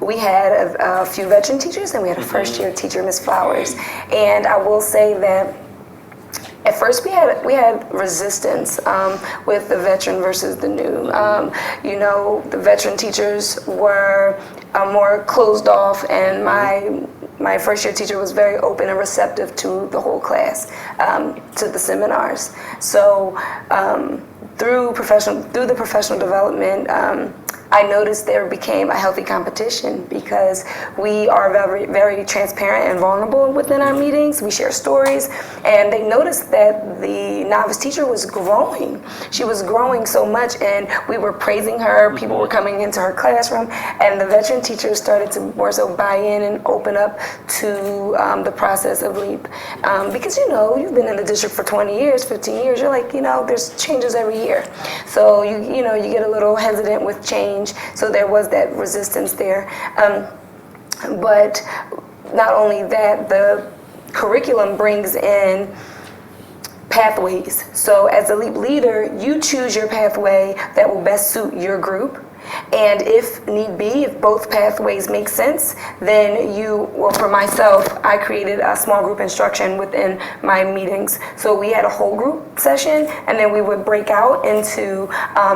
[SPEAKER 4] we had a few veteran teachers, and we had a first-year teacher, Ms. Flowers. And I will say that At first, we had resistance with the veteran versus the new. The veteran teachers were more closed off, and my first year teacher was very open and receptive to the whole class, to the seminars. So through the professional development, I noticed there became a healthy competition because we are very, very transparent and vulnerable within our meetings. We share stories, and they noticed that the novice teacher was growing. She was growing so much, and we were praising her. People were coming into her classroom, and the veteran teachers started to more so buy in and open up to the process of LEAP. Because, you've been in the district for 20 years, 15 years, you're like, there's changes every year. So, you get a little hesitant with change. So there was that resistance there. But not only that, the curriculum brings in pathways. So as a LEAP leader, you choose your pathway that will best suit your group. And if need be, if both pathways make sense, then for myself, I created a small group instruction within my meetings. So we had a whole group session, and then we would break out into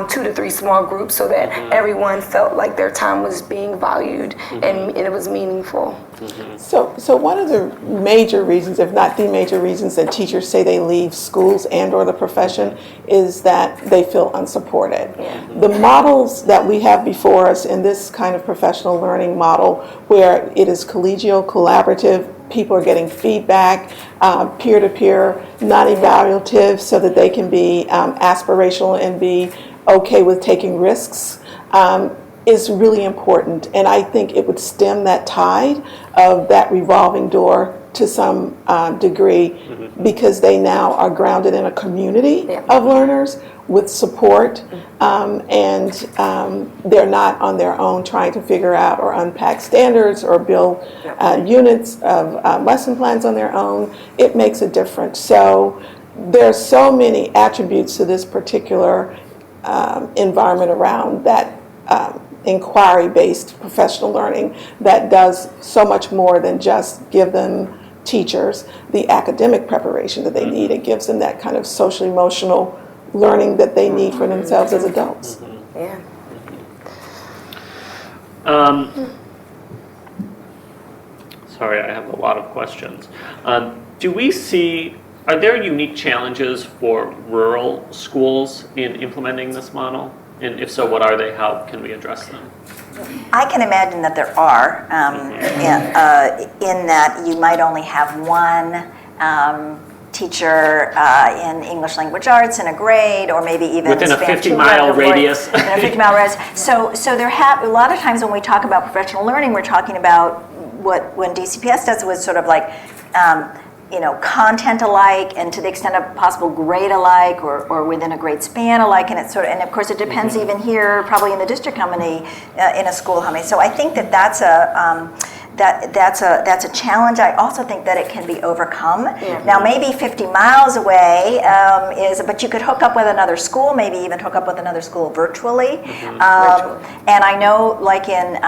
[SPEAKER 4] 2 to 3 small groups so that everyone felt like their time was being valued and it was meaningful.
[SPEAKER 7] So one of the major reasons, if not the major reasons, that teachers say they leave schools and or the profession is that they feel unsupported.
[SPEAKER 4] Yeah.
[SPEAKER 7] The models that we have before us in this kind of professional learning model, where it is collegial, collaborative, people are getting feedback, peer-to-peer, non-evaluative, so that they can be aspirational and be okay with taking risks, is really important. And I think it would stem that tide of that revolving door to some degree, because they now are grounded in a community of learners with support, and they're not on their own trying to figure out or unpack standards or build units of lesson plans on their own. It makes a difference. So there's so many attributes to this particular environment around that inquiry-based professional learning that does so much more than just give them teachers the academic preparation that they need. It gives them that kind of social emotional learning that they need for themselves as adults.
[SPEAKER 4] Yeah.
[SPEAKER 2] Sorry, I have a lot of questions. Are there unique challenges for rural schools in implementing this model? And if so, what are they? How can we address them?
[SPEAKER 3] I can imagine that there are, in that you might only have one teacher in English language arts in a grade, or maybe even
[SPEAKER 2] within a 50-mile radius.
[SPEAKER 3] Within a 50-mile radius. So there a lot of times when we talk about professional learning, we're talking about when DCPS does was sort of like content alike, and to the extent of possible grade alike, or within a grade span alike, and and of course it depends even here, probably in the district, how many in a school, how many. So I think that's a challenge. I also think that it can be overcome. Yeah. Now maybe 50 miles away but you could hook up with another school, maybe even hook up with another school virtually. And I know, like in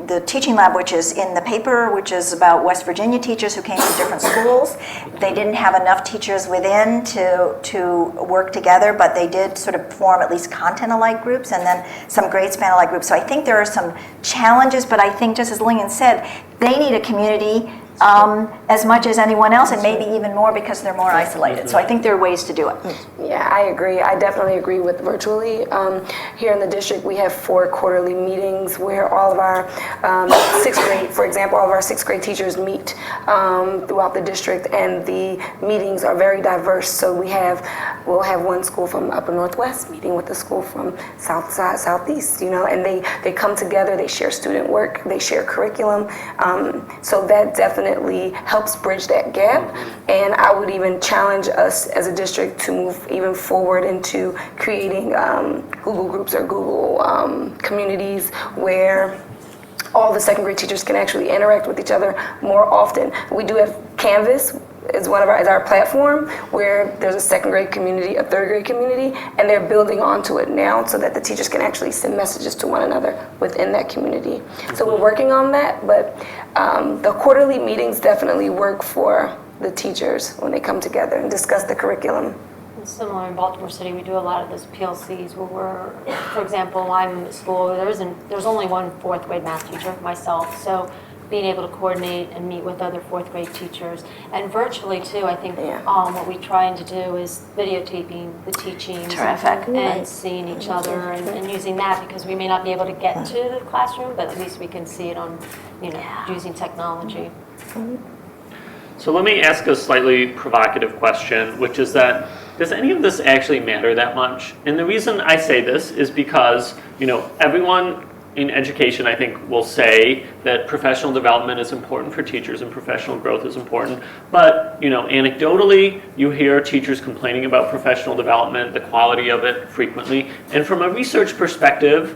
[SPEAKER 3] the teaching lab, which is in the paper, which is about West Virginia teachers who came from different schools. They didn't have enough teachers within to work together, but they did sort of form at least content-alike groups and then some grade span-alike groups. So I think there are some challenges, but I think, just as Lingen said, they need a community as much as anyone else, and maybe even more because they're more isolated. So I think there are ways to do it.
[SPEAKER 4] Yeah, I agree. I definitely agree with virtually. Here in the district, we have 4 quarterly meetings where all of our 6th grade, for example, all of our 6th grade teachers meet throughout the district, and the meetings are very diverse. So we'll have one school from Upper Northwest meeting with the school from Southeast, and they come together, they share student work, they share curriculum. So that definitely helps bridge that gap, and I would even challenge us as a district to move even forward into creating Google groups or Google communities where all the 2nd grade teachers can actually interact with each other more often. We do have Canvas is our platform, where there's a 2nd grade community, a 3rd grade community, and they're building onto it now so that the teachers can actually send messages to one another within that community. So we're working on that, but the quarterly meetings definitely work for the teachers when they come together and discuss the curriculum.
[SPEAKER 5] Similar in Baltimore City, we do a lot of those PLCs where we're, for example, I'm at school, there's only one fourth grade math teacher, myself, so being able to coordinate and meet with other fourth grade teachers. And virtually too, I think what we're trying to do is videotaping the teachings.
[SPEAKER 3] Terrific.
[SPEAKER 5] And seeing each other and using that, because we may not be able to get to the classroom, but at least we can see it on, using technology.
[SPEAKER 2] So let me ask a slightly provocative question, which is that, does any of this actually matter that much? And the reason I say this is because, everyone in education, I think, will say that professional development is important for teachers and professional growth is important. But, anecdotally, you hear teachers complaining about professional development, the quality of it frequently. And from a research perspective,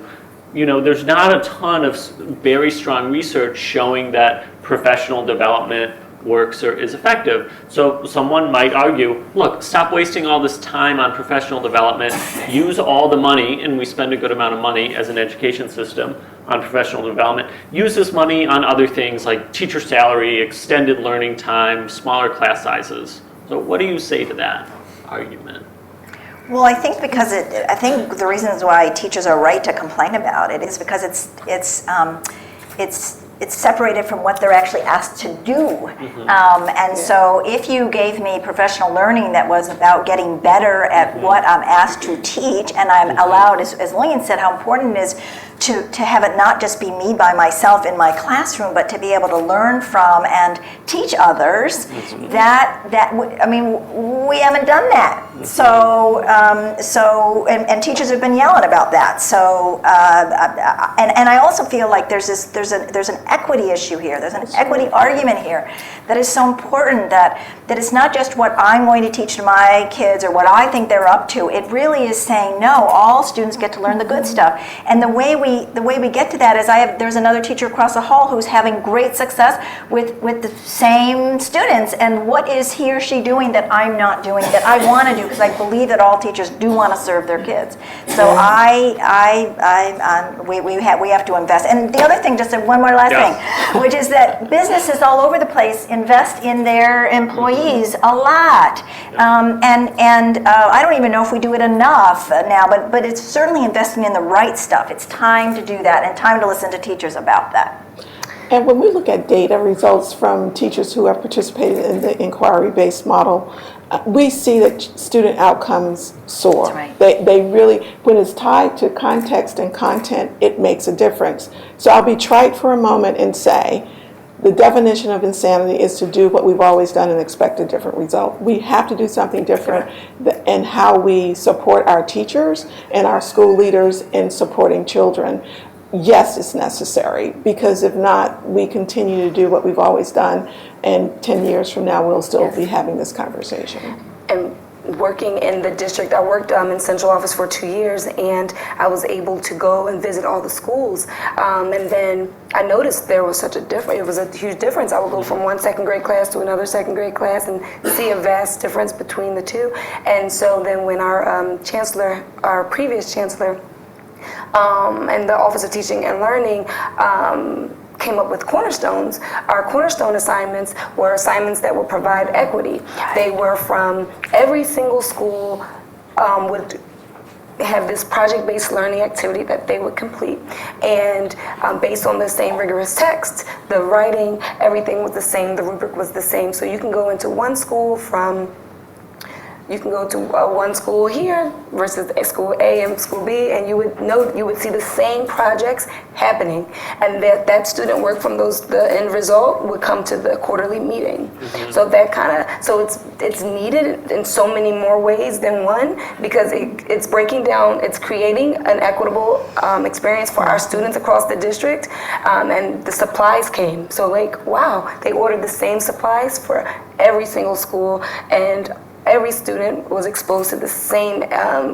[SPEAKER 2] there's not a ton of very strong research showing that professional development works or is effective. So someone might argue, look, stop wasting all this time on professional development, use all the money, and we spend a good amount of money as an education system on professional development, use this money on other things like teacher salary, extended learning time, smaller class sizes. So what do you say to that argument?
[SPEAKER 3] Well, I think I think the reasons why teachers are right to complain about it is because it's separated from what they're actually asked to do. So if you gave me professional learning that was about getting better at what I'm asked to teach, and I'm allowed, as Lillian said, how important it is to have it not just be me by myself in my classroom, but to be able to learn from and teach others, we haven't done that. So teachers have been yelling about that. So, and I also feel like there's an equity issue here. There's an equity argument here that is so important that it's not just what I'm going to teach to my kids or what I think they're up to. It really is saying, no, all students get to learn the good stuff. And the way we get to that is there's another teacher across the hall who's having great success with the same students. And what is he or she doing that I'm not doing that I want to do? Because I believe that all teachers do want to serve their kids. So we have to invest. And the other thing, just one more last thing, which is that businesses all over the place invest in their employees a lot. I don't even know if we do it enough now, but it's certainly investing in the right stuff. It's time to do that and time to listen to teachers about that.
[SPEAKER 7] And when we look at data results from teachers who have participated in the inquiry-based model, we see that student outcomes soar.
[SPEAKER 3] That's right.
[SPEAKER 7] They really, when it's tied to context and content, it makes a difference. So I'll be trite for a moment and say, the definition of insanity is to do what we've always done and expect a different result. We have to do something different in how we support our teachers and our school leaders in supporting children. Yes, it's necessary, because if not, we continue to do what we've always done, and 10 years from now, we'll still be having this conversation.
[SPEAKER 4] And working in the district, I worked in central office for 2 years, and I was able to go and visit all the schools. And then I noticed there was such a difference. It was a huge difference. I would go from one second grade class to another second grade class and see a vast difference between the two. And so then when our previous chancellor, and the Office of Teaching and Learning came up with Cornerstones. Our Cornerstone assignments were assignments that would provide equity. They were from every single school would have this project-based learning activity that they would complete, and based on the same rigorous text, the writing, everything was the same, the rubric was the same. So you can go into one school one school here versus school A and school B, and you would see the same projects happening, and that student work from the end result would come to the quarterly meeting. So it's needed in so many more ways than one, because it's breaking down, it's creating an equitable experience for our students across the district, and the supplies came. So wow, they ordered the same supplies for every single school, and every student was exposed to the same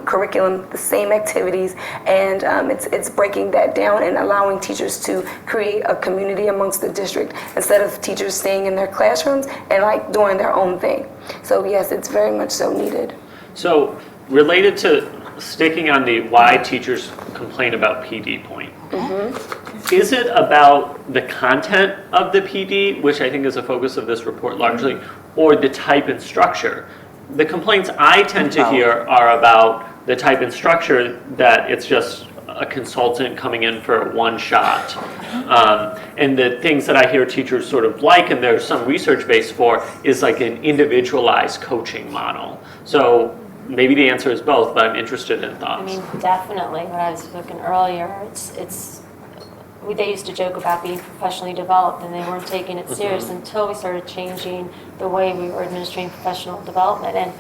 [SPEAKER 4] curriculum, the same activities, and it's breaking that down and allowing teachers to create a community amongst the district instead of teachers staying in their classrooms and doing their own thing. So yes, it's very much so needed.
[SPEAKER 2] So related to sticking on the why teachers complain about PD point, is it about the content of the PD, which I think is a focus of this report largely, or the type and structure. The complaints I tend to hear are about the type and structure, that it's just a consultant coming in for one shot. And the things that I hear teachers sort of like, and there's some research base for, is like an individualized coaching model. So maybe the answer is both, but I'm interested in thoughts.
[SPEAKER 5] I mean, definitely. What I was speaking earlier, they used to joke about being professionally developed, and they weren't taking it serious until we started changing the way we were administering professional development. And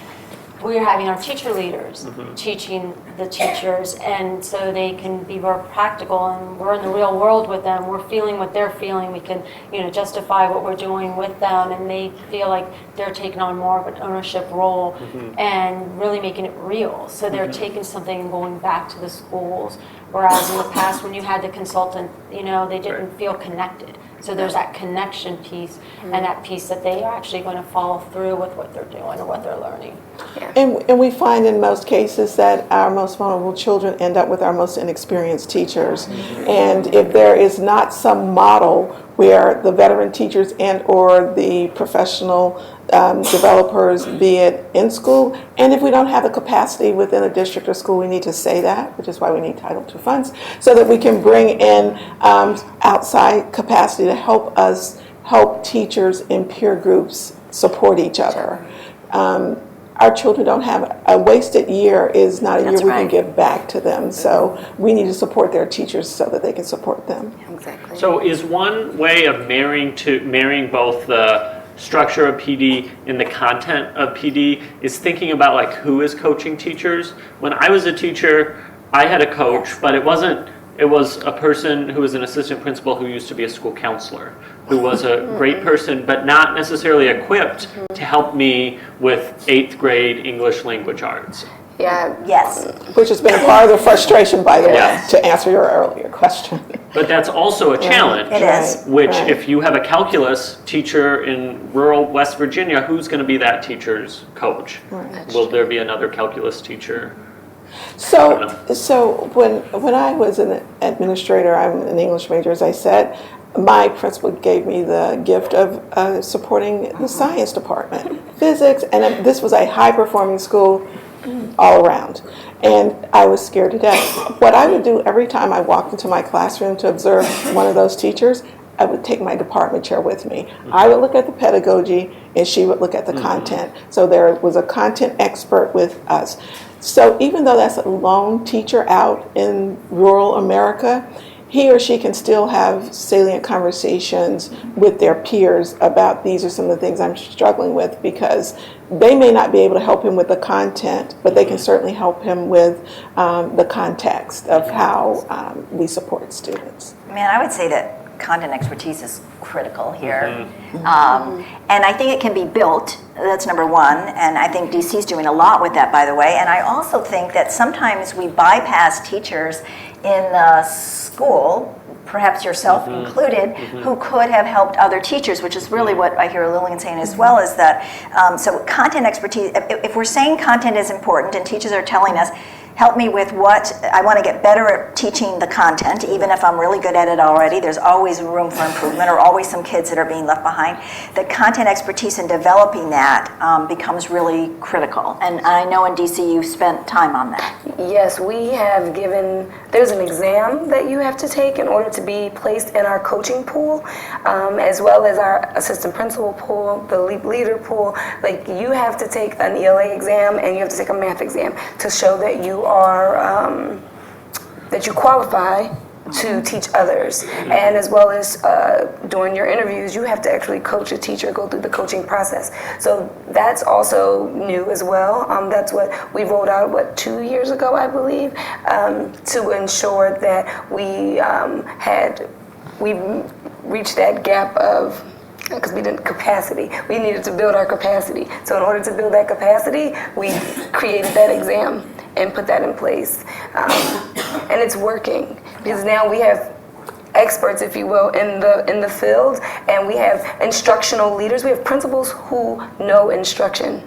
[SPEAKER 5] we were having our teacher leaders teaching the teachers, and so they can be more practical, and we're in the real world with them. We're feeling what they're feeling. We can, justify what we're doing with them, and they feel like they're taking on more of an ownership role and really making it real. So they're taking something and going back to the schools, whereas in the past when you had the consultant, they didn't feel connected. So there's that connection piece and that piece that they are actually going to follow through with what they're doing or what they're learning.
[SPEAKER 7] And we find in most cases that our most vulnerable children end up with our most inexperienced teachers. And if there is not some model where the veteran teachers and or the professional developers, be it in school, and if we don't have the capacity within a district or school, we need to say that, which is why we need Title II funds, so that we can bring in outside capacity to help teachers in peer groups support each other. Our children don't have a wasted year is not a year we can give back to them. So we need to support their teachers so that they can support them.
[SPEAKER 4] Exactly.
[SPEAKER 2] So is one way of marrying both the structure of PD and the content of PD is thinking about like who is coaching teachers? When I was a teacher, I had a coach, but it was a person who was an assistant principal who used to be a school counselor, who was a great person, but not necessarily equipped to help me with 8th grade English language arts.
[SPEAKER 4] Yeah.
[SPEAKER 3] Yes.
[SPEAKER 7] Which has been a part of the frustration, by the way,
[SPEAKER 2] Yes.
[SPEAKER 7] to answer your earlier question.
[SPEAKER 2] But that's also a challenge.
[SPEAKER 3] It is.
[SPEAKER 2] Which,
[SPEAKER 7] Right.
[SPEAKER 2] if you have a calculus teacher in rural West Virginia, who's going to be that teacher's coach? Will there be another calculus teacher?
[SPEAKER 7] So when I was an administrator, I'm an English major, as I said, my principal gave me the gift of supporting the science department, physics, and this was a high-performing school all around. And I was scared to death. What I would do every time I walked into my classroom to observe one of those teachers, I would take my department chair with me. I would look at the pedagogy, and she would look at the content. So there was a content expert with us. So even though that's a lone teacher out in rural America, he or she can still have salient conversations with their peers about these are some of the things I'm struggling with, because they may not be able to help him with the content, but they can certainly help him with the context of how we support students.
[SPEAKER 3] Man, I would say that content expertise is critical here. And I think it can be built. That's number one. And I think DC's doing a lot with that, by the way. And I also think that sometimes we bypass teachers in the school, perhaps yourself included, who could have helped other teachers, which is really what I hear Lillian saying as well, is that, so content expertise, if we're saying content is important and teachers are telling us, help me with what, I want to get better at teaching the content, even if I'm really good at it already. There's always room for improvement, or always some kids that are being left behind. The content expertise in developing that becomes really critical. And I know in DC you've spent time on that.
[SPEAKER 4] Yes, we have given, there's an exam that you have to take in order to be placed in our coaching pool, as well as our assistant principal pool, the leader pool. Like, you have to take an ELA exam and you have to take a math exam to show that you are, that you qualify to teach others. And as well as during your interviews, you have to actually coach a teacher, go through the coaching process. So that's also new as well. That's what we rolled out, 2 years ago, I believe, to ensure that we reached that gap of, because we didn't capacity. We needed to build our capacity. So in order to build that capacity, we created that exam and put that in place. And it's working, because now we have experts, if you will, in the field, and we have instructional leaders. We have principals who know instruction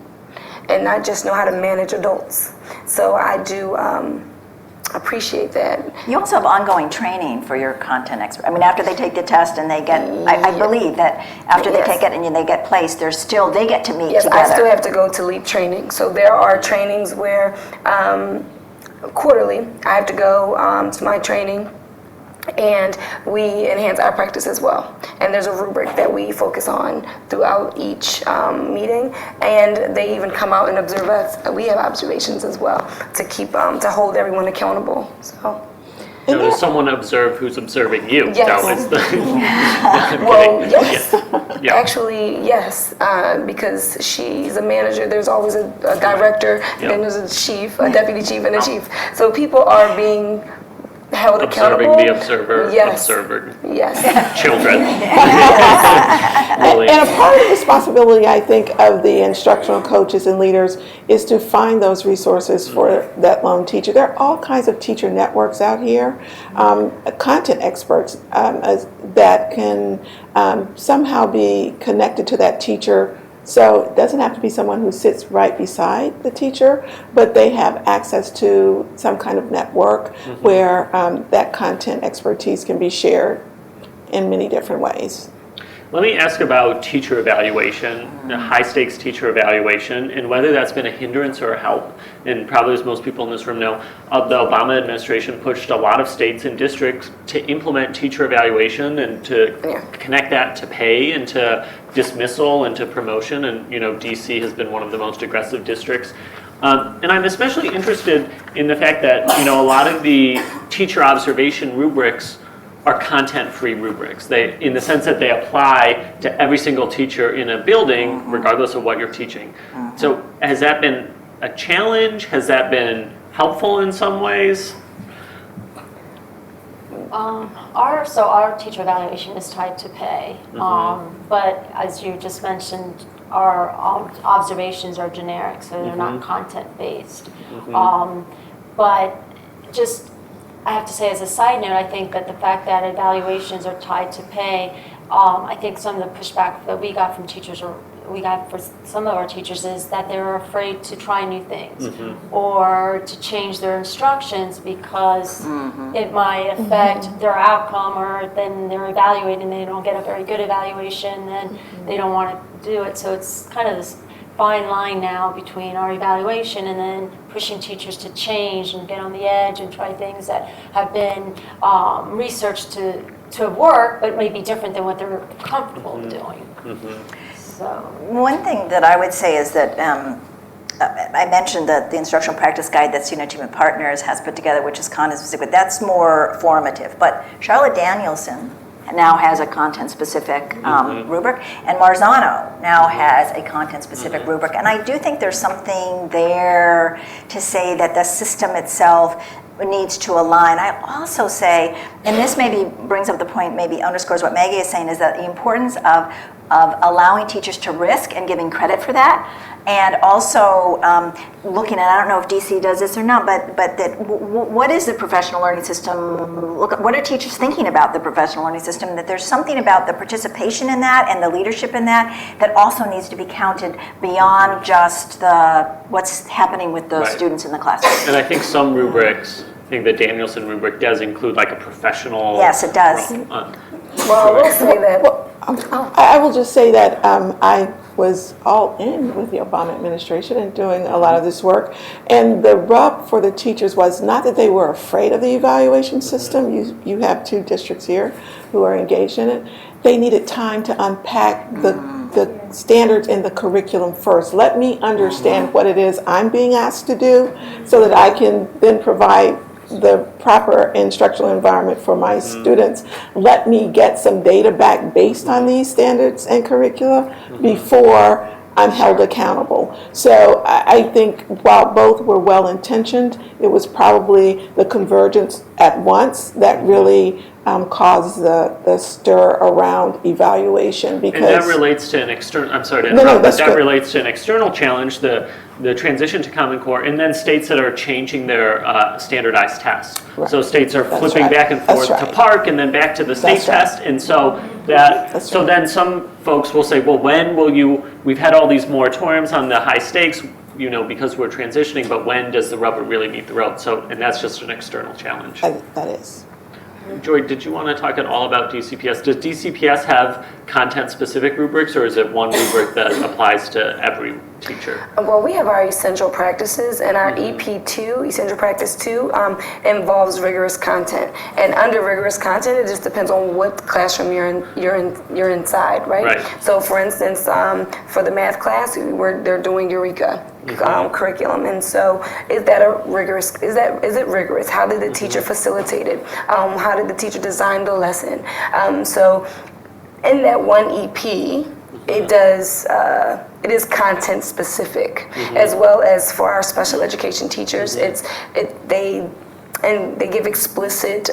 [SPEAKER 4] and not just know how to manage adults. So I do appreciate that.
[SPEAKER 3] You also have ongoing training for your content expert. I mean, after they take the test and they get, I believe that after they
[SPEAKER 4] Yes.
[SPEAKER 3] take it and they get placed, they get to meet
[SPEAKER 4] Yes,
[SPEAKER 3] together.
[SPEAKER 4] I still have to go to LEAP training. So there are trainings where quarterly I have to go to my training, and we enhance our practice as well. And there's a rubric that we focus on throughout each meeting, and they even come out and observe us. We have observations as well to keep to hold everyone accountable. So.
[SPEAKER 2] So does someone observe who's observing you?
[SPEAKER 4] Yes.
[SPEAKER 2] No, it's the,
[SPEAKER 4] Well, yes.
[SPEAKER 2] Yeah.
[SPEAKER 4] Actually, yes, because she's a manager. There's always a director, then there's a chief, a deputy chief, and a chief. So people are being held
[SPEAKER 2] Observing
[SPEAKER 4] accountable.
[SPEAKER 2] the observer,
[SPEAKER 4] Yes.
[SPEAKER 2] observer,
[SPEAKER 4] Yes.
[SPEAKER 2] children. Really.
[SPEAKER 7] And a part of the responsibility, I think, of the instructional coaches and leaders is to find those resources for that lone teacher. There are all kinds of teacher networks out here, content experts that can somehow be connected to that teacher. So it doesn't have to be someone who sits right beside the teacher, but they have access to some kind of network where that content expertise can be shared in many different ways.
[SPEAKER 2] Let me ask about teacher evaluation, high-stakes teacher evaluation, and whether that's been a hindrance or a help. And probably, as most people in this room know, the Obama administration pushed a lot of states and districts to implement teacher evaluation and to connect that to pay and to dismissal and to promotion. And, DC has been one of the most aggressive districts. And I'm especially interested in the fact that, a lot of the teacher observation rubrics are content-free rubrics. In the sense that they apply to every single teacher in a building, regardless of what you're teaching. So has that been a challenge? Has that been helpful in some ways?
[SPEAKER 5] Our teacher evaluation is tied to pay, but as you just mentioned, our observations are generic, so they're not content-based. But just, I have to say, as a side note, I think that the fact that evaluations are tied to pay, I think some of the pushback that we got from teachers, or we got for some of our teachers, is that they're afraid to try new things or to change their instructions because it might affect their outcome, or then they're evaluated and they don't get a very good evaluation, then they don't want to do it. So it's kind of this fine line now between our evaluation and then pushing teachers to change and get on the edge and try things that have been researched to work, but may be different than what they're comfortable doing. So
[SPEAKER 3] one thing that I would say is that I mentioned that the instructional practice guide that Student Achievement Partners has put together, which is content specific, but that's more formative. But Charlotte Danielson now has a content-specific rubric, and Marzano now has a content-specific rubric. And I do think there's something there to say that the system itself needs to align. I also say, and this maybe brings up the point, maybe underscores what Maggie is saying, is that the importance of allowing teachers to risk and giving credit for that. And also looking at, I don't know if DC does this or not, but that what is the professional learning system? What are teachers thinking about the professional learning system? That there's something about the participation in that and the leadership in that also needs to be counted beyond just what's happening with the students in the classroom.
[SPEAKER 2] And I think some rubrics, I think the Danielson rubric does include like a professional.
[SPEAKER 3] Yes, it does.
[SPEAKER 4] Well, we'll say that.
[SPEAKER 7] I will just say that I was all in with the Obama administration and doing a lot of this work. And the rub for the teachers was not that they were afraid of the evaluation system. You have 2 districts here who are engaged in it. They needed time to unpack the standards in the curriculum first. Let me understand what it is I'm being asked to do so that I can then provide the proper instructional environment for my students. Let me get some data back based on these standards and curricula before I'm held accountable. So I think while both were well-intentioned, it was probably the convergence at once that really caused the stir around evaluation. Because
[SPEAKER 2] and that relates to an external, I'm sorry to
[SPEAKER 7] No,
[SPEAKER 2] interrupt, but
[SPEAKER 7] that's
[SPEAKER 2] that
[SPEAKER 7] good.
[SPEAKER 2] relates to an external challenge, the transition to Common Core, and then states that are changing their standardized tests.
[SPEAKER 7] Right.
[SPEAKER 2] So states are
[SPEAKER 7] That's
[SPEAKER 2] flipping
[SPEAKER 7] right.
[SPEAKER 2] back and
[SPEAKER 7] That's
[SPEAKER 2] forth to
[SPEAKER 7] right.
[SPEAKER 2] PARC and then back to the state
[SPEAKER 7] That's right.
[SPEAKER 2] test. And so that,
[SPEAKER 7] That's
[SPEAKER 2] so
[SPEAKER 7] right.
[SPEAKER 2] then some folks will say, well, when will you, we've had all these moratoriums on the high stakes, because we're transitioning, but when does the rubber really meet the road? So, and that's just an external challenge.
[SPEAKER 7] That is.
[SPEAKER 2] Joy, did you want to talk at all about DCPS? Does DCPS have content-specific rubrics, or is it one rubric that applies to every teacher?
[SPEAKER 4] Well, we have our essential practices, and our EP2, essential practice 2, involves rigorous content. And under rigorous content, it just depends on what classroom you're inside, right?
[SPEAKER 2] Right.
[SPEAKER 4] So, for instance, for the math class, they're doing Eureka curriculum, and so is it rigorous? How did the teacher facilitate it? How did the teacher design the lesson? So, in that one EP, it is content specific, as well as for our special education teachers. They give explicit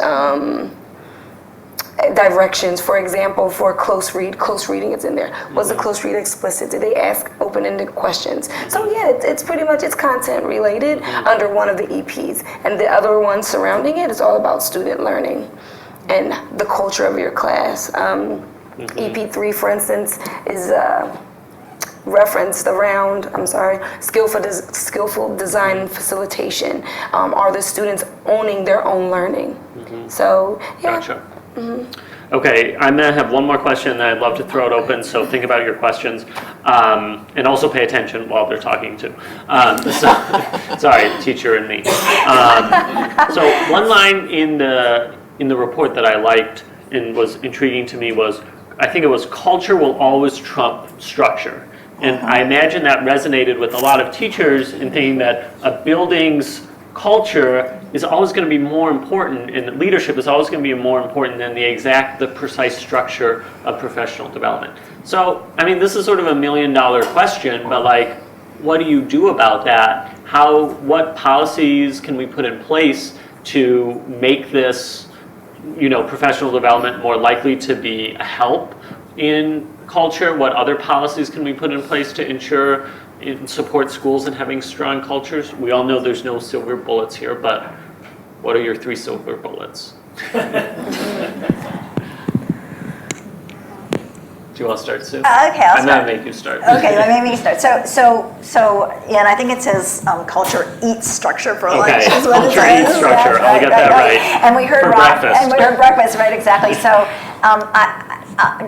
[SPEAKER 4] directions. For example, for close reading is in there. Was the close read explicit? Did they ask open-ended questions? So yeah, it's pretty much content related under one of the EPs, and the other one surrounding it is all about student learning and the culture of your class. EP3, for instance, is referenced around, skillful design and facilitation. Are the students owning their own learning? So, yeah.
[SPEAKER 2] Gotcha. Okay, I'm going to have one more question, and I'd love to throw it open, so think about your questions, and also pay attention while they're talking too. Sorry, teacher and me. So one line in the report that I liked and was intriguing to me was, I think it was, culture will always trump structure. And I imagine that resonated with a lot of teachers in thinking that a building's culture is always going to be more important, and leadership is always going to be more important than the precise structure of professional development. So, I mean, this is sort of $1 million question, but like, what do you do about that? What policies can we put in place to make this, professional development more likely to be a help in culture? What other policies can we put in place to ensure and support schools in having strong cultures? We all know there's no silver bullets here, but what are your 3 silver bullets? Do you want to start, Sue?
[SPEAKER 3] Okay, I'll start.
[SPEAKER 2] I'm going to make you start.
[SPEAKER 3] Okay, let me start. So, and I think it says culture eats structure for lunch.
[SPEAKER 2] Okay,
[SPEAKER 3] Is what it
[SPEAKER 2] culture
[SPEAKER 3] says.
[SPEAKER 2] eats structure. I'll get that right.
[SPEAKER 3] And we heard
[SPEAKER 2] For breakfast.
[SPEAKER 3] And we heard breakfast, right? Exactly. So,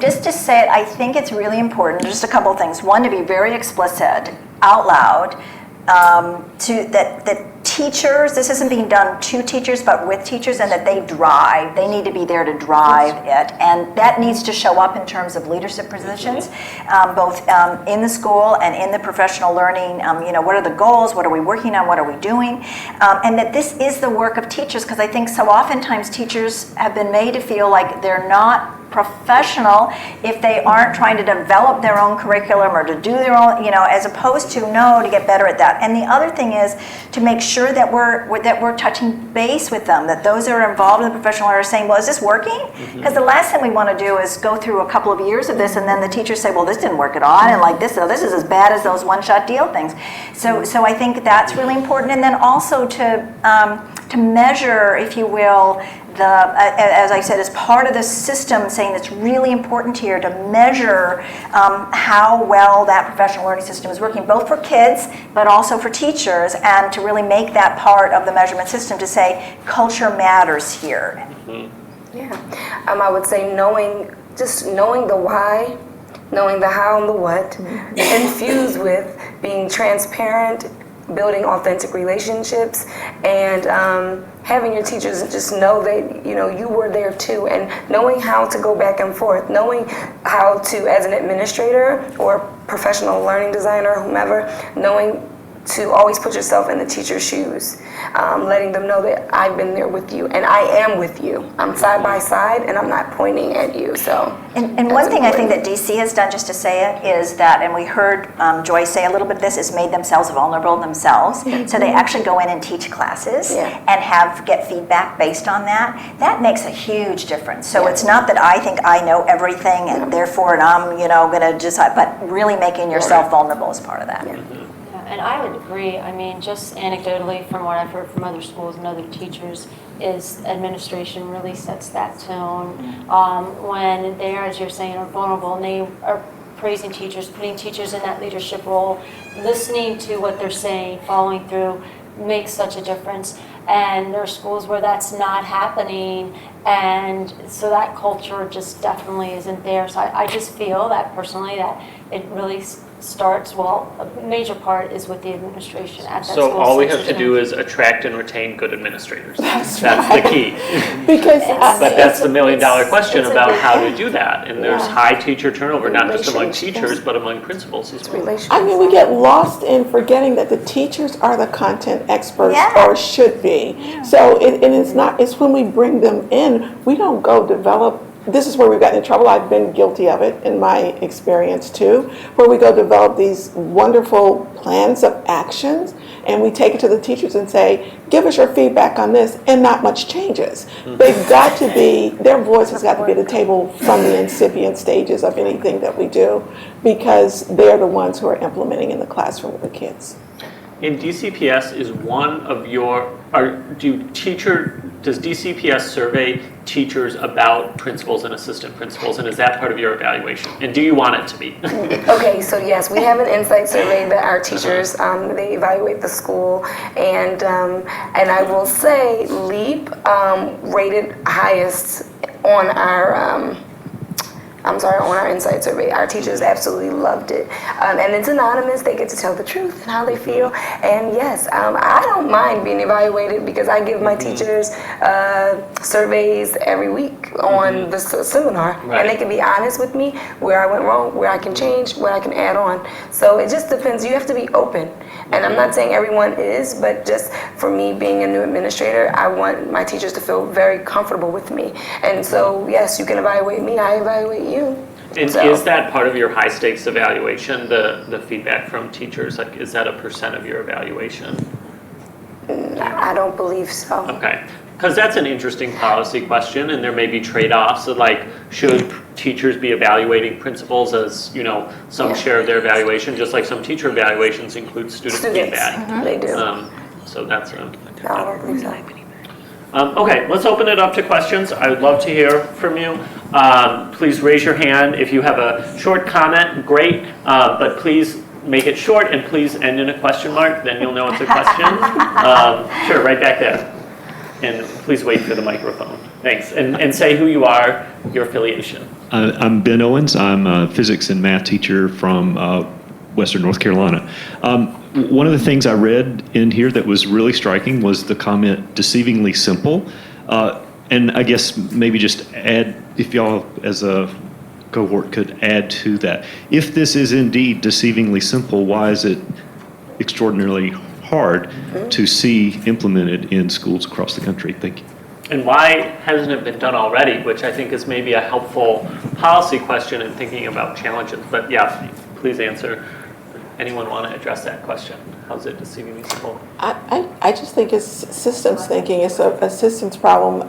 [SPEAKER 3] just to say it, I think it's really important. Just a couple of things. One, to be very explicit out loud. That teachers, this isn't being done to teachers, but with teachers, and that they need to be there to drive it, and that needs to show up in terms of leadership positions, both in the school and in the professional learning. What are the goals? What are we working on? What are we doing? And that this is the work of teachers, because I think so oftentimes teachers have been made to feel like they're not professional if they aren't trying to develop their own curriculum or to do their own, as opposed to to get better at that. And the other thing is to make sure that we're touching base with them, that those that are involved in the professional are saying, well, is this working? Because the last thing we want to do is go through a couple of years of this, and then the teachers say, well, this didn't work at all, and like this is as bad as those one-shot deal things. So I think that's really important, and then also to measure, if you will, as I said, as part of the system, saying it's really important here to measure how well that professional learning system is working, both for kids, but also for teachers, and to really make that part of the measurement system to say culture matters here.
[SPEAKER 4] Yeah, I would say knowing the why, knowing the how and the what, infused with being transparent, building authentic relationships, and having your teachers just know that you were there too, and knowing how to go back and forth, knowing how to, as an administrator or professional learning designer, whomever, knowing to always put yourself in the teacher's shoes, letting them know that I've been there with you, and I am with you. I'm side by side, and I'm not pointing at you. So,
[SPEAKER 3] and one thing I think that DC has done, just to say it, is that, and we heard Joy say a little bit of this, is made themselves vulnerable themselves. So they actually go in and teach classes and get feedback based on that. That makes a huge difference. So it's not that I think I know everything and therefore I'm going to decide, but really making yourself vulnerable is part of that.
[SPEAKER 5] And I would agree. I mean, just anecdotally from what I've heard from other schools and other teachers, is administration really sets that tone when they are, as you're saying, are vulnerable, and they are praising teachers, putting teachers in that leadership role, listening to what they're saying, following through, makes such a difference. And there are schools where that's not happening, and so that culture just definitely isn't there. So I just feel that personally that it really starts, well, a major part is with the administration at that school.
[SPEAKER 2] So all we have to
[SPEAKER 5] system.
[SPEAKER 2] do is attract and retain good administrators. That's
[SPEAKER 7] right.
[SPEAKER 2] the key.
[SPEAKER 7] Because
[SPEAKER 2] But that's the million-dollar question
[SPEAKER 5] it's a
[SPEAKER 2] about
[SPEAKER 5] big
[SPEAKER 2] how to
[SPEAKER 5] thing.
[SPEAKER 2] do that. And there's
[SPEAKER 7] Yeah.
[SPEAKER 2] high teacher turnover, not just among
[SPEAKER 4] Relationships.
[SPEAKER 2] teachers, but among principals as well.
[SPEAKER 7] I mean, we get lost in forgetting that the teachers are the content experts,
[SPEAKER 3] Yeah.
[SPEAKER 7] or should be. So it's when we bring them in, we don't go develop. This is where we've gotten in trouble. I've been guilty of it in my experience too, where we go develop these wonderful plans of actions, and we take it to the teachers and say, give us your feedback on this, and not much changes. They've got to be, their voice has got to be at the table from the incipient stages of anything that we do, because they're the ones who are implementing in the classroom with the kids.
[SPEAKER 2] And DCPS is one of your, does DCPS survey teachers about principals and assistant principals, and is that part of your evaluation? And do you want it to be?
[SPEAKER 4] Okay, so yes, we have an insight survey that our teachers, they evaluate the school, and I will say LEAP rated highest on our on our insight survey. Our teachers absolutely loved it. And it's anonymous. They get to tell the truth and how they feel. And yes, I don't mind being evaluated, because I give my teachers surveys every week on the seminar.
[SPEAKER 2] Right.
[SPEAKER 4] And they can be honest with me where I went wrong, where I can change, where I can add on. So it just depends. You have to be open. And I'm not saying everyone is, but just for me being a new administrator, I want my teachers to feel very comfortable with me. And so, yes, you can evaluate me, I evaluate you.
[SPEAKER 2] And
[SPEAKER 4] So-
[SPEAKER 2] is that part of your high stakes evaluation, the feedback from teachers? Like, is that a % of your evaluation?
[SPEAKER 4] I don't believe so.
[SPEAKER 2] Okay, because that's an interesting policy question, and there may be trade-offs. So, like, should teachers be evaluating principals as, some
[SPEAKER 4] Yeah.
[SPEAKER 2] share of their evaluation, just like some teacher evaluations include student
[SPEAKER 4] Students,
[SPEAKER 2] feedback?
[SPEAKER 4] they do.
[SPEAKER 2] So that's
[SPEAKER 4] No, I don't believe so.
[SPEAKER 2] Okay, let's open it up to questions. I would love to hear from you. Please raise your hand if you have a short comment. Great, but please make it short, and please end in a question mark. Then you'll know it's a question. Sure, right back there. And please wait for the microphone. Thanks. And say who you are, your affiliation.
[SPEAKER 8] I'm Ben Owens. I'm a physics and math teacher from Western North Carolina. One of the things I read in here that was really striking was the comment, deceivingly simple. And I guess maybe just add, if y'all as a cohort could add to that. If this is indeed deceivingly simple, why is it extraordinarily hard to see implemented in schools across the country? Thank you.
[SPEAKER 2] And why hasn't it been done already, which I think is maybe a helpful policy question in thinking about challenges. But yeah, please answer. Anyone want to address that question? How's it deceivingly simple?
[SPEAKER 7] I just think it's systems thinking. It's a systems problem.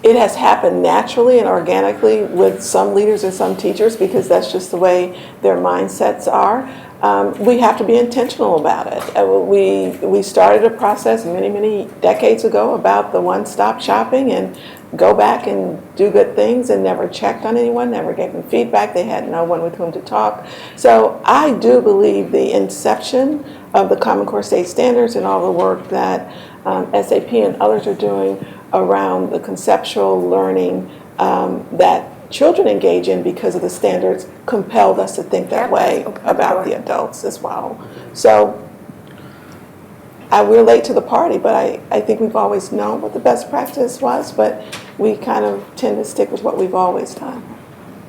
[SPEAKER 7] It has happened naturally and organically with some leaders and some teachers, because that's just the way their mindsets are. We have to be intentional about it. We started a process many decades ago about the one-stop shopping, and go back and do good things, and never checked on anyone, never gave them feedback. They had no one with whom to talk. So I do believe the inception of the Common Core State Standards and all the work that SAP and others are doing around the conceptual learning that children engage in because of the standards compelled us to think that way about the adults as well. So we're late to the party, but I think we've always known what the best practice was, but we kind of tend to stick with what we've always done.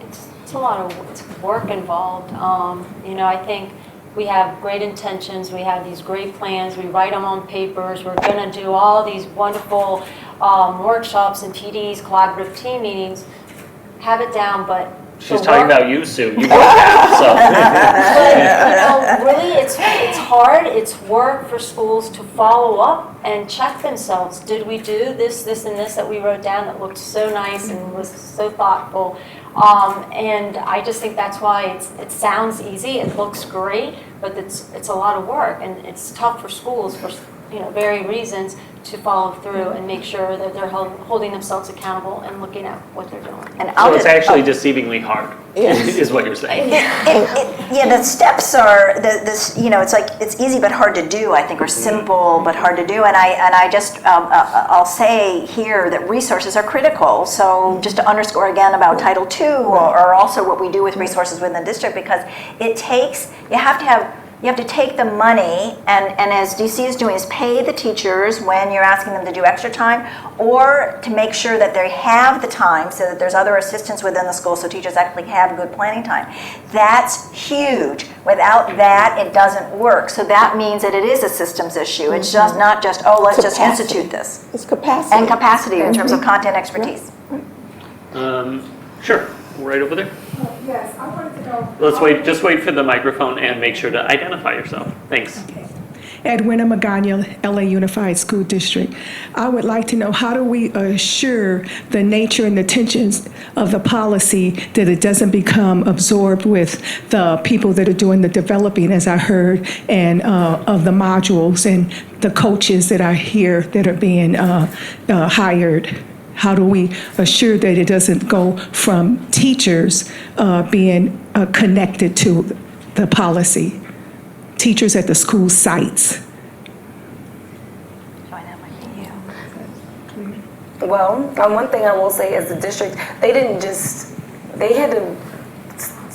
[SPEAKER 5] It's a lot of work involved. I think we have great intentions, we have these great plans, we write them on papers, we're going to do all these wonderful workshops and PDs, collaborative team meetings, have it down, but
[SPEAKER 2] She's talking about you, Sue. You wrote that,
[SPEAKER 5] But, really, it's hard. It's work for schools to follow up and check themselves. Did we do this, and this that we wrote down that looked so nice and was so thoughtful? And I just think that's why it sounds easy. It looks great, but it's a lot of work, and it's tough for schools for various reasons to follow through and make sure that they're holding themselves accountable and looking at what they're doing.
[SPEAKER 3] And
[SPEAKER 2] So it's actually deceivingly hard, is what you're saying.
[SPEAKER 3] Yeah, the steps are this. It's like it's easy but hard to do. I think, or simple but hard to do. And I just I'll say here that resources are critical. So just to underscore again about Title II, or also what we do with resources within the district, because it takes you have to take the money, and as DC is doing, is pay the teachers when you're asking them to do extra time, or to make sure that they have the time so that there's other assistants within the school so teachers actually have good planning time. That's huge. Without that, it doesn't work. So that means that it is a systems issue. It's just not just, let's just institute this.
[SPEAKER 7] It's capacity.
[SPEAKER 3] And capacity in terms of content expertise.
[SPEAKER 2] Sure, right over there.
[SPEAKER 9] Yes, I wanted to know.
[SPEAKER 2] Let's wait, just wait for the microphone and make sure to identify yourself. Thanks.
[SPEAKER 9] Edwina Magana, LA Unified School District. I would like to know, how do we assure the nature and the tensions of the policy that it doesn't become absorbed with the people that are doing the developing, as I heard, and of the modules and the coaches that are here that are being hired? How do we assure that it doesn't go from teachers being connected to the policy? Teachers at the school sites.
[SPEAKER 4] Well, one thing I will say is the district, they had to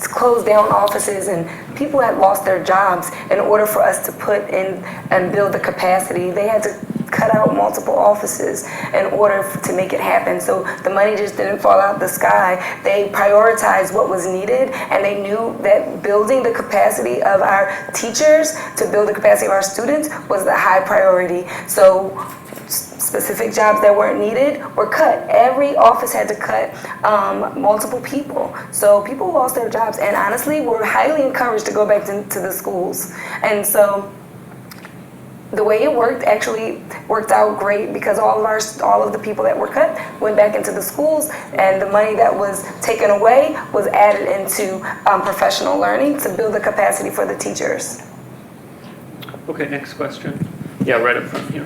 [SPEAKER 4] close down offices, and people had lost their jobs in order for us to put in and build the capacity. They had to cut out multiple offices in order to make it happen. So the money just didn't fall out the sky. They prioritized what was needed, and they knew that building the capacity of our teachers to build the capacity of our students was the high priority. So specific jobs that weren't needed were cut. Every office had to cut multiple people. So people lost their jobs, and honestly were highly encouraged to go back to the schools. And so the way it worked actually worked out great, because all of the people that were cut went back into the schools, and the money that was taken away was added into professional learning to build the capacity for the teachers.
[SPEAKER 2] Okay, next question. Yeah, right up front here.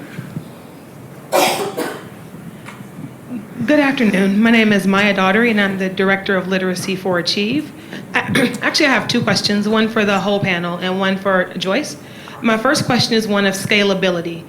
[SPEAKER 10] Good afternoon. My name is Maya Daughtery, and I'm the Director of Literacy for Achieve. Actually, I have two questions, one for the whole panel and one for Joyce. My first question is one of scalability.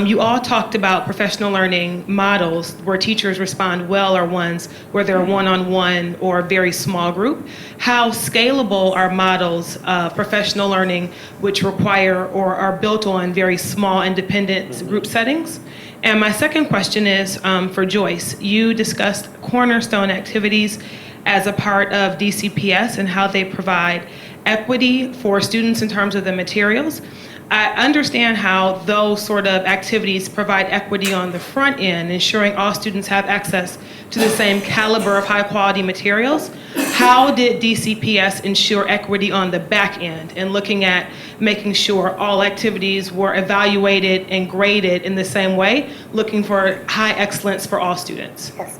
[SPEAKER 10] You all talked about professional learning models where teachers respond well, or ones where they're one-on-one or a very small group. How scalable are models of professional learning which require or are built on very small independent group settings? And my second question is for Joyce. You discussed Cornerstone activities as a part of DCPS and how they provide equity for students in terms of the materials. I understand how those sort of activities provide equity on the front end, ensuring all students have access to the same caliber of high quality materials. How did DCPS ensure equity on the back end, and looking at making sure all activities were evaluated and graded in the same way, looking for high excellence for all students?
[SPEAKER 4] Yes.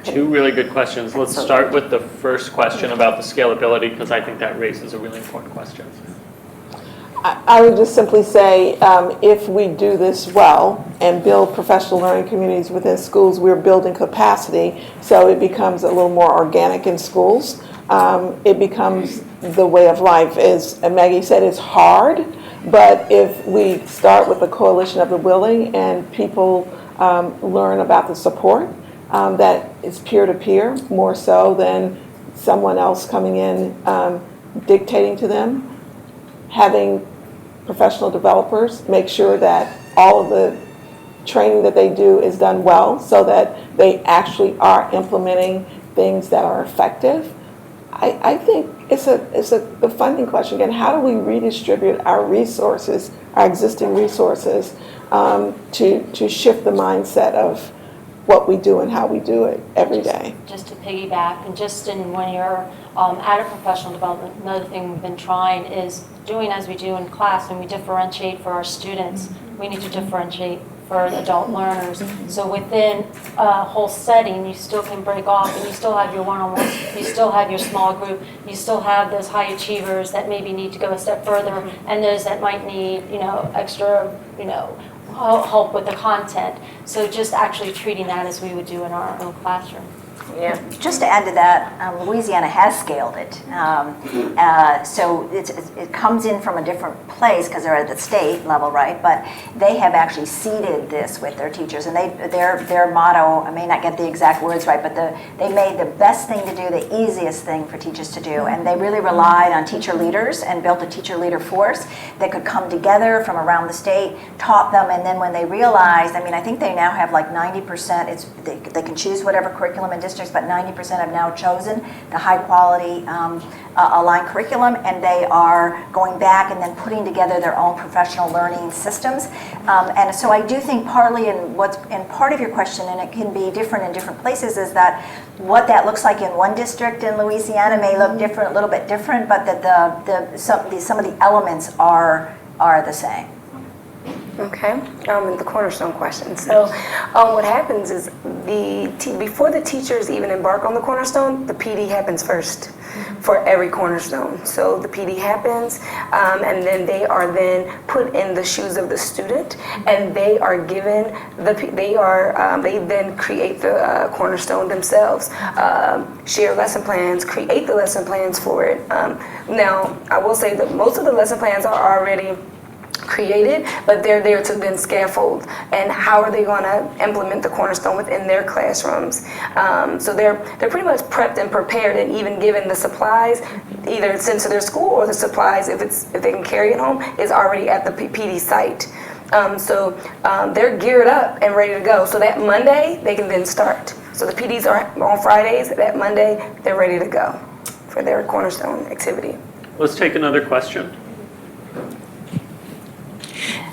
[SPEAKER 2] Two really good questions. Let's start with the first question about the scalability, because I think that raises a really important question.
[SPEAKER 7] I would just simply say, if we do this well and build professional learning communities within schools, we're building capacity, so it becomes a little more organic in schools. It becomes the way of life. As Maggie said, it's hard, but if we start with a coalition of the willing and people learn about the support that is peer-to-peer, more so than someone else coming in dictating to them, having professional developers make sure that all of the training that they do is done well, so that they actually are implementing things that are effective. I think it's a funding question. Again, how do we redistribute our resources, our existing resources, to shift the mindset of what we do and how we do it every day?
[SPEAKER 5] Just to piggyback, and just in when you're out of professional development, another thing we've been trying is doing as we do in class, and we differentiate for our students. We need to differentiate for adult learners. So within a whole setting, you still can break off, and you still have your one-on-ones, you still have your small group, you still have those high achievers that maybe need to go a step further, and those that might need, extra, help with the content. So just actually treating that as we would do in our own classroom.
[SPEAKER 3] Yeah. Just to add to that, Louisiana has scaled it. So it comes in from a different place because they're at the state level, right? But they have actually seeded this with their teachers, and their motto, I may not get the exact words right, but they made the best thing to do, the easiest thing for teachers to do. And they really relied on teacher leaders and built a teacher leader force that could come together from around the state, taught them, and then when they realized, I mean, I think they now have like 90%, they can choose whatever curriculum and districts, but 90% have now chosen the high quality aligned curriculum, and they are going back and then putting together their own professional learning systems. And so I do think partly in part of your question, and it can be different in different places, is that what that looks like in one district in Louisiana may look different, a little bit different, but that some of the elements are the same.
[SPEAKER 4] Okay, the Cornerstone question. So what happens is before the teachers even embark on the Cornerstone, the PD happens first for every Cornerstone. So the PD happens, and then they are then put in the shoes of the student, and they are given they then create the Cornerstone themselves, share lesson plans, create the lesson plans for it. Now, I will say that most of the lesson plans are already created, but they're there to then scaffold. And how are they going to implement the Cornerstone within their classrooms? So they're pretty much prepped and prepared, and even given the supplies, either sent to their school, or the supplies, if they can carry it home, is already at the PD site. So they're geared up and ready to go. So that Monday, they can then start. So the PDs are on Fridays. That Monday, they're ready to go for their Cornerstone activity.
[SPEAKER 2] Let's take another question.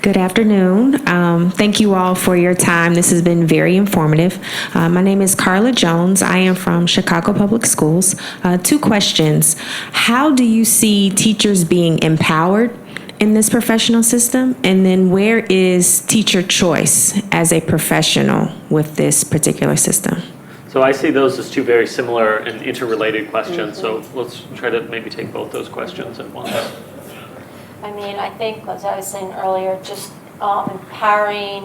[SPEAKER 11] Good afternoon. Thank you all for your time. This has been very informative. My name is Carla Jones. I am from Chicago Public Schools. 2 questions. How do you see teachers being empowered in this professional system? And then where is teacher choice as a professional with this particular system?
[SPEAKER 2] So I see those as 2 very similar and interrelated questions. So let's try to maybe take both those questions at once.
[SPEAKER 5] I mean, I think, as I was saying earlier, just empowering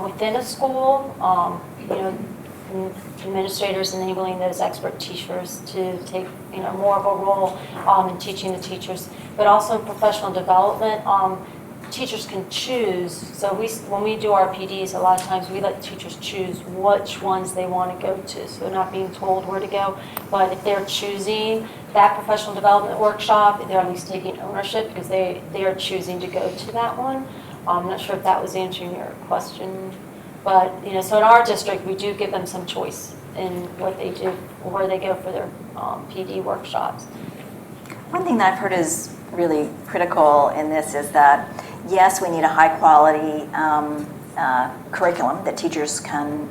[SPEAKER 5] within a school, administrators enabling those expert teachers to take, more of a role in teaching the teachers, but also professional development. Teachers can choose. So when we do our PDs, a lot of times we let teachers choose which ones they want to go to. So they're not being told where to go, but if they're choosing that professional development workshop, they're at least taking ownership because they are choosing to go to that one. I'm not sure if that was answering your question, but so in our district we do give them some choice in what they do, where they go for their PD workshops.
[SPEAKER 3] One thing that I've heard is really critical in this is that yes, we need a high quality curriculum that teachers can,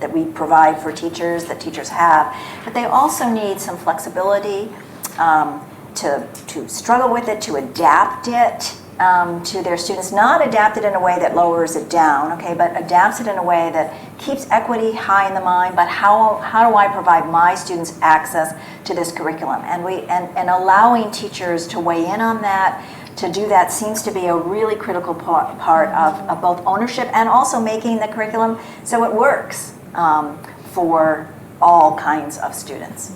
[SPEAKER 3] that we provide for teachers, that teachers have, but they also need some flexibility to struggle with it, to adapt it to their students, not adapt it in a way that lowers it down, okay, but adapts it in a way that keeps equity high in the mind, but how do I provide my students access to this curriculum? And allowing teachers to weigh in on that, to do that seems to be a really critical part of both ownership and also making the curriculum so it works for all kinds of students.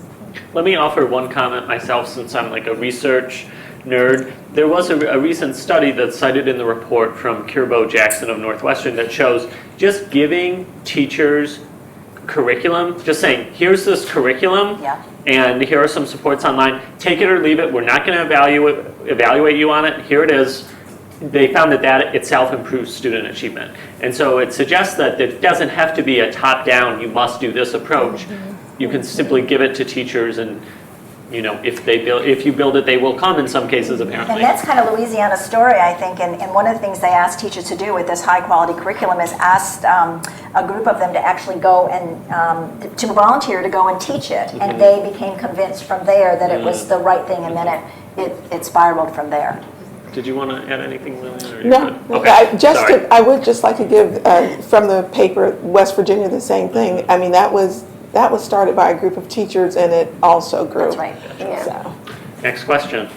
[SPEAKER 2] Let me offer one comment myself, since I'm like a research nerd. There was a recent study that's cited in the report from Kirbo Jackson of Northwestern that shows just giving teachers curriculum, just saying, here's this curriculum, and here are some supports online, take it or leave it, we're not going to evaluate you on it, here it is. They found that itself improves student achievement. And so it suggests that it doesn't have to be a top-down, you must do this approach. You can simply give it to teachers, and if you build it, they will come in some cases, apparently.
[SPEAKER 3] And that's kind of Louisiana's story, I think, and one of the things they asked teachers to do with this high-quality curriculum is asked a group of them to actually go and to volunteer to go and teach it, and they became convinced from there that it was the right thing, and then it spiraled from there.
[SPEAKER 2] Did you want to add anything, Lillian?
[SPEAKER 7] No.
[SPEAKER 2] Okay.
[SPEAKER 7] I would just like to give from the paper West Virginia the same thing. I mean, that was started by a group of teachers, and it also grew.
[SPEAKER 3] That's right.
[SPEAKER 7] So.
[SPEAKER 2] Next question.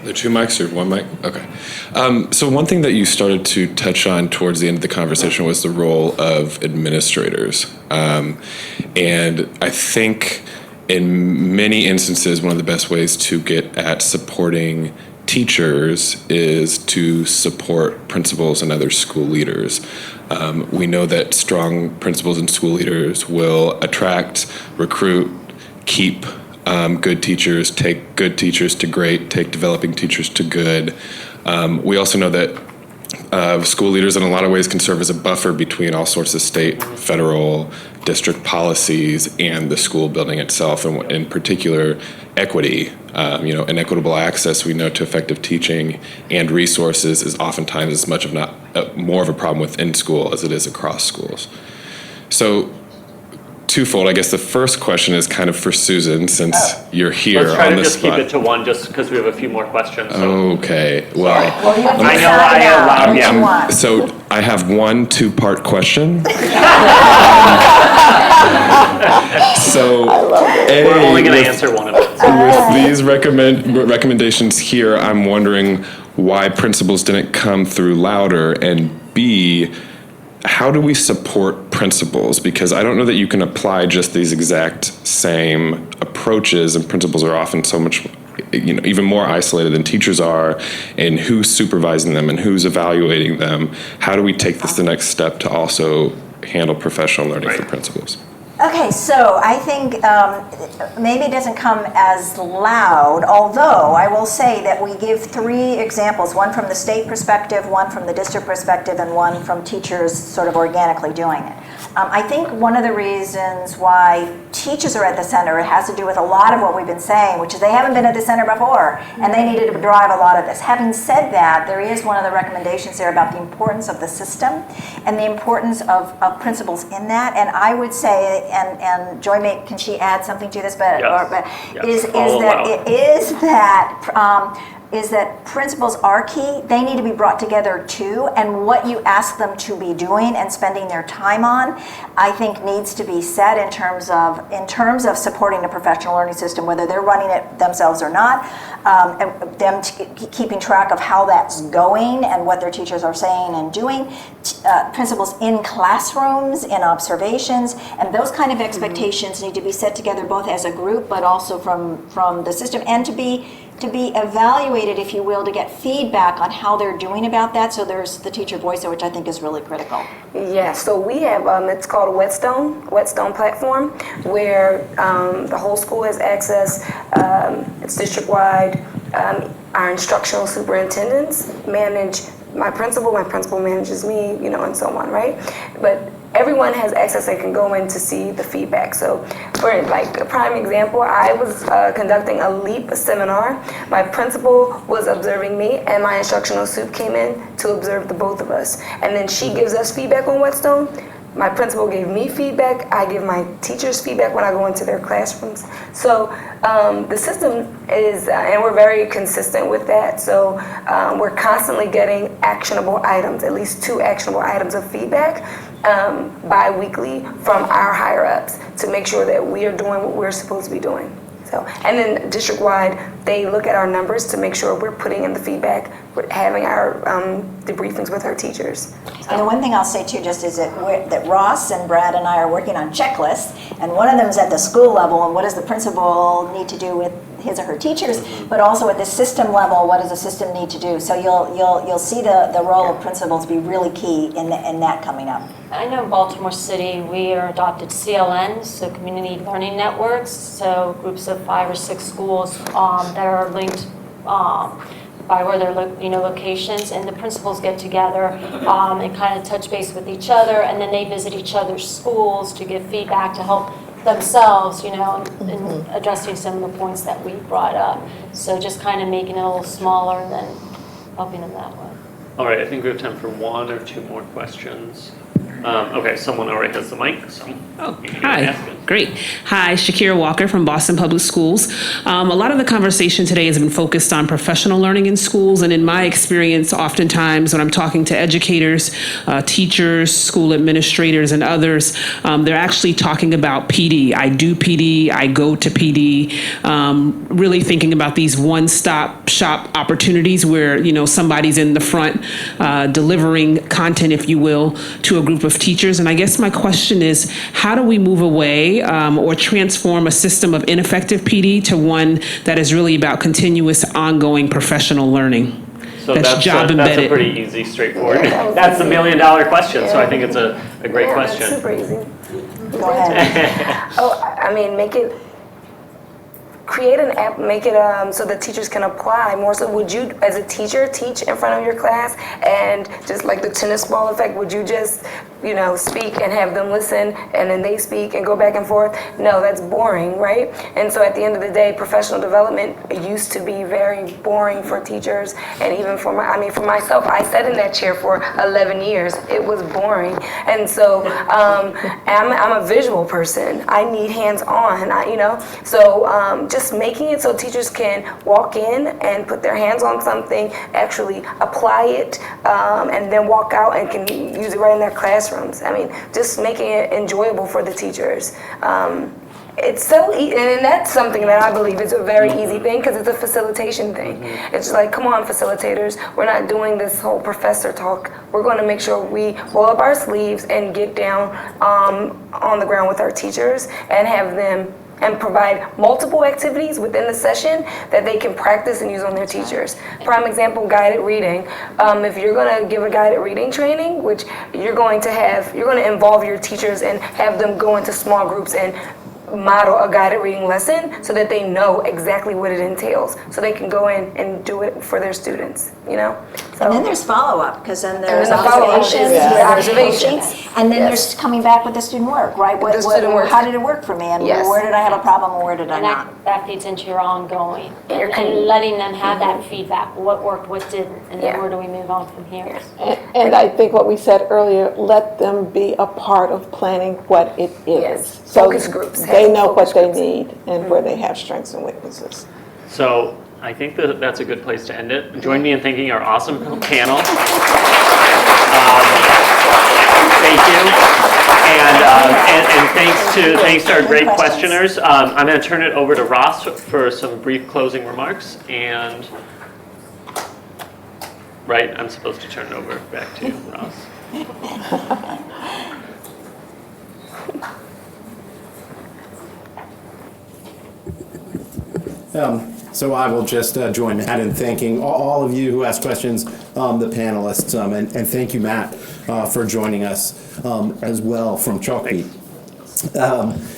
[SPEAKER 12] There are two mics or one mic? Okay. So one thing that you started to touch on towards the end of the conversation was the role of administrators. And I think in many instances, one of the best ways to get at supporting teachers is to support principals and other school leaders. We know that strong principals and school leaders will attract, recruit, keep good teachers, take good teachers to great, take developing teachers to good. We also know that school leaders in a lot of ways can serve as a buffer between all sorts of state, federal, district policies and the school building itself, and in particular, equity. Inequitable access, we know, to effective teaching and resources is oftentimes as much, if not more of a problem within school as it is across schools. So, twofold. I guess the first question is kind of for Susan, since you're here
[SPEAKER 2] Let's try
[SPEAKER 12] on
[SPEAKER 2] to
[SPEAKER 12] the
[SPEAKER 2] just
[SPEAKER 12] spot.
[SPEAKER 2] keep it to one, just because we have a few more questions. So.
[SPEAKER 12] Okay. Well,
[SPEAKER 3] You have to
[SPEAKER 2] I know
[SPEAKER 3] decide
[SPEAKER 2] I
[SPEAKER 3] now
[SPEAKER 2] allowed-
[SPEAKER 3] which
[SPEAKER 2] yeah.
[SPEAKER 3] you want.
[SPEAKER 12] so I have one 2-part question. So,
[SPEAKER 2] We're only going to answer one of it.
[SPEAKER 12] with these recommendations here, I'm wondering why principals didn't come through louder, and B, how do we support principals? Because I don't know that you can apply just these exact same approaches, and principals are often so much, even more isolated than teachers are, in who's supervising them and who's evaluating them. How do we take this the next step to also handle professional learning for principals?
[SPEAKER 3] Okay, so I think maybe it doesn't come as loud, although I will say that we give 3 examples, one from the state perspective, one from the district perspective, and one from teachers sort of organically doing it. I think one of the reasons why teachers are at the center, it has to do with a lot of what we've been saying, which is they haven't been at the center before, and they needed to drive a lot of this. Having said that, there is one of the recommendations there about the importance of the system and the importance of principals in that, and I would say, and Joy, can she add something to this? But
[SPEAKER 2] Yes.
[SPEAKER 3] is that principals are key. They need to be brought together too, and what you ask them to be doing and spending their time on, I think needs to be said in terms of supporting the professional learning system, whether they're running it themselves or not, and them keeping track of how that's going and what their teachers are saying and doing, principals in classrooms, in observations, and those kind of expectations need to be set together both as a group but also from the system, and to be evaluated, if you will, to get feedback on how they're doing about that. So there's the teacher voice, which I think is really critical.
[SPEAKER 4] Yeah, so we have, it's called a Whetstone platform, where the whole school has access. It's district-wide. Our instructional superintendents manage my principal manages me, and so on, right? But everyone has access and can go in to see the feedback. So for like a prime example, I was conducting a LEAP seminar. My principal was observing me, and my instructional sup came in to observe the both of us. And then she gives us feedback on Whetstone. My principal gave me feedback. I give my teachers feedback when I go into their classrooms. So the system is, and we're very consistent with that. So we're constantly getting actionable items, at least 2 actionable items of feedback bi-weekly from our higher ups to make sure that we are doing what we're supposed to be doing. So, and then district-wide, they look at our numbers to make sure we're putting in the feedback, we're having our debriefings with our teachers.
[SPEAKER 3] And the one thing I'll say too, just is that Ross and Brad and I are working on checklists, and one of them is at the school level, and what does the principal need to do with his or her teachers, but also at the system level, what does the system need to do? So you'll see the role of principals be really key in that coming up.
[SPEAKER 5] I know in Baltimore City, we are adopted CLNs, so community learning networks, so groups of 5 or 6 schools that are linked by where their locations, and the principals get together and kind of touch base with each other, and then they visit each other's schools to give feedback to help themselves, in addressing some of the points that we brought up. So just kind of making it a little smaller and then helping them that way.
[SPEAKER 2] All right, I think we have time for 1 or 2 more questions. Okay, someone already has the mic, so.
[SPEAKER 13] Oh, hi. Great. Hi, Shakira Walker from Boston Public Schools. A lot of the conversation today has been focused on professional learning in schools, and in my experience, oftentimes when I'm talking to educators, teachers, school administrators, and others, they're actually talking about PD. I do PD, I go to PD, really thinking about these one-stop shop opportunities where, you know, somebody's in the front delivering content, if you will, to a group of teachers. And I guess my question is, how do we move away or transform a system of ineffective PD to one that is really about continuous, ongoing professional learning?
[SPEAKER 2] So that's a pretty easy, straightforward. That's the $1 million question, so I think it's a great question.
[SPEAKER 4] That's super easy.
[SPEAKER 3] Go ahead.
[SPEAKER 4] I mean, create an app, make it so that teachers can apply more. So would you, as a teacher, teach in front of your class, and just like the tennis ball effect, would you just, you know, speak and have them listen and then they speak and go back and forth? No, that's boring, right? And so at the end of the day, professional development used to be very boring for teachers, and even for for myself, I sat in that chair for 11 years. It was boring. And so I'm a visual person. I need hands-on, so just making it so teachers can walk in and put their hands on something, actually apply it, and then walk out and can use it right in their classrooms. I mean, just making it enjoyable for the teachers. It's so easy, and that's something that I believe is a very easy thing, because it's a facilitation thing. It's just like, come on, facilitators, we're not doing this whole professor talk. We're going to make sure we roll up our sleeves and get down on the ground with our teachers and have them and provide multiple activities within the session that they can practice and use on their teachers. Prime example, guided reading. If you're gonna give a guided reading training, which you're going to involve your teachers and have them go into small groups and model a guided reading lesson so that they know exactly what it entails, so they can go in and do it for their students, you know? So,
[SPEAKER 3] And then there's follow-up, because then there's
[SPEAKER 4] then the follow-up
[SPEAKER 3] observations,
[SPEAKER 4] is-
[SPEAKER 3] there's
[SPEAKER 4] observations.
[SPEAKER 3] coaching, and then there's coming back with the student work, right? How did it work for me, and
[SPEAKER 4] Yes.
[SPEAKER 3] where did I have a problem, or where did I
[SPEAKER 5] And
[SPEAKER 3] not?
[SPEAKER 5] that feeds into your ongoing,
[SPEAKER 4] Your
[SPEAKER 5] and letting them have that feedback, what worked, what didn't, and then
[SPEAKER 4] Yeah.
[SPEAKER 5] where do we move on from here?
[SPEAKER 7] And I think what we said earlier, let them be a part of planning what it is.
[SPEAKER 4] Yes.
[SPEAKER 7] So
[SPEAKER 4] Focus groups.
[SPEAKER 7] they know what
[SPEAKER 4] Focus
[SPEAKER 7] they
[SPEAKER 4] groups.
[SPEAKER 7] need and where they have strengths and weaknesses.
[SPEAKER 2] So I think that's a good place to end it. Join me in thanking our awesome panel. Thank you. And thanks to our great questioners. I'm going to turn it over to Ross for some brief closing remarks. And right, I'm supposed to turn it over back to you, Ross.
[SPEAKER 1] So I will just join Matt in thanking all of you who asked questions, the panelists, and thank you, Matt, for joining us as well from Chalkbeat.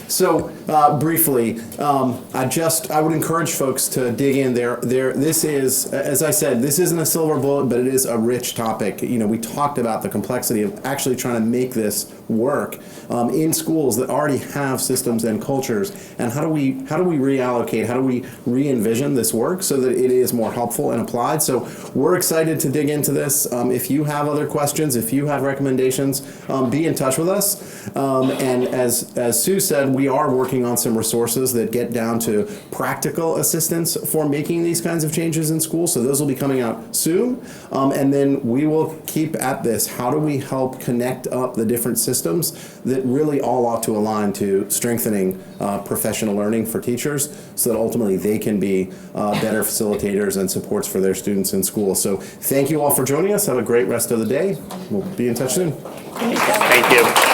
[SPEAKER 1] So briefly, I would encourage folks to dig in there. This is, as I said, this isn't a silver bullet, but it is a rich topic. You know, we talked about the complexity of actually trying to make this work in schools that already have systems and cultures, and how do we reallocate, how do we re-envision this work so that it is more helpful and applied. So we're excited to dig into this. If you have other questions, if you have recommendations, be in touch with us. And as Sue said, we are working on some resources that get down to practical assistance for making these kinds of changes in schools. So those will be coming out soon. And then we will keep at this. How do we help connect up the different systems that really all ought to align to strengthening professional learning for teachers, so that ultimately they can be better facilitators and supports for their students in school. So thank you all for joining us. Have a great rest of the day. We'll be in touch soon.
[SPEAKER 2] Thank you.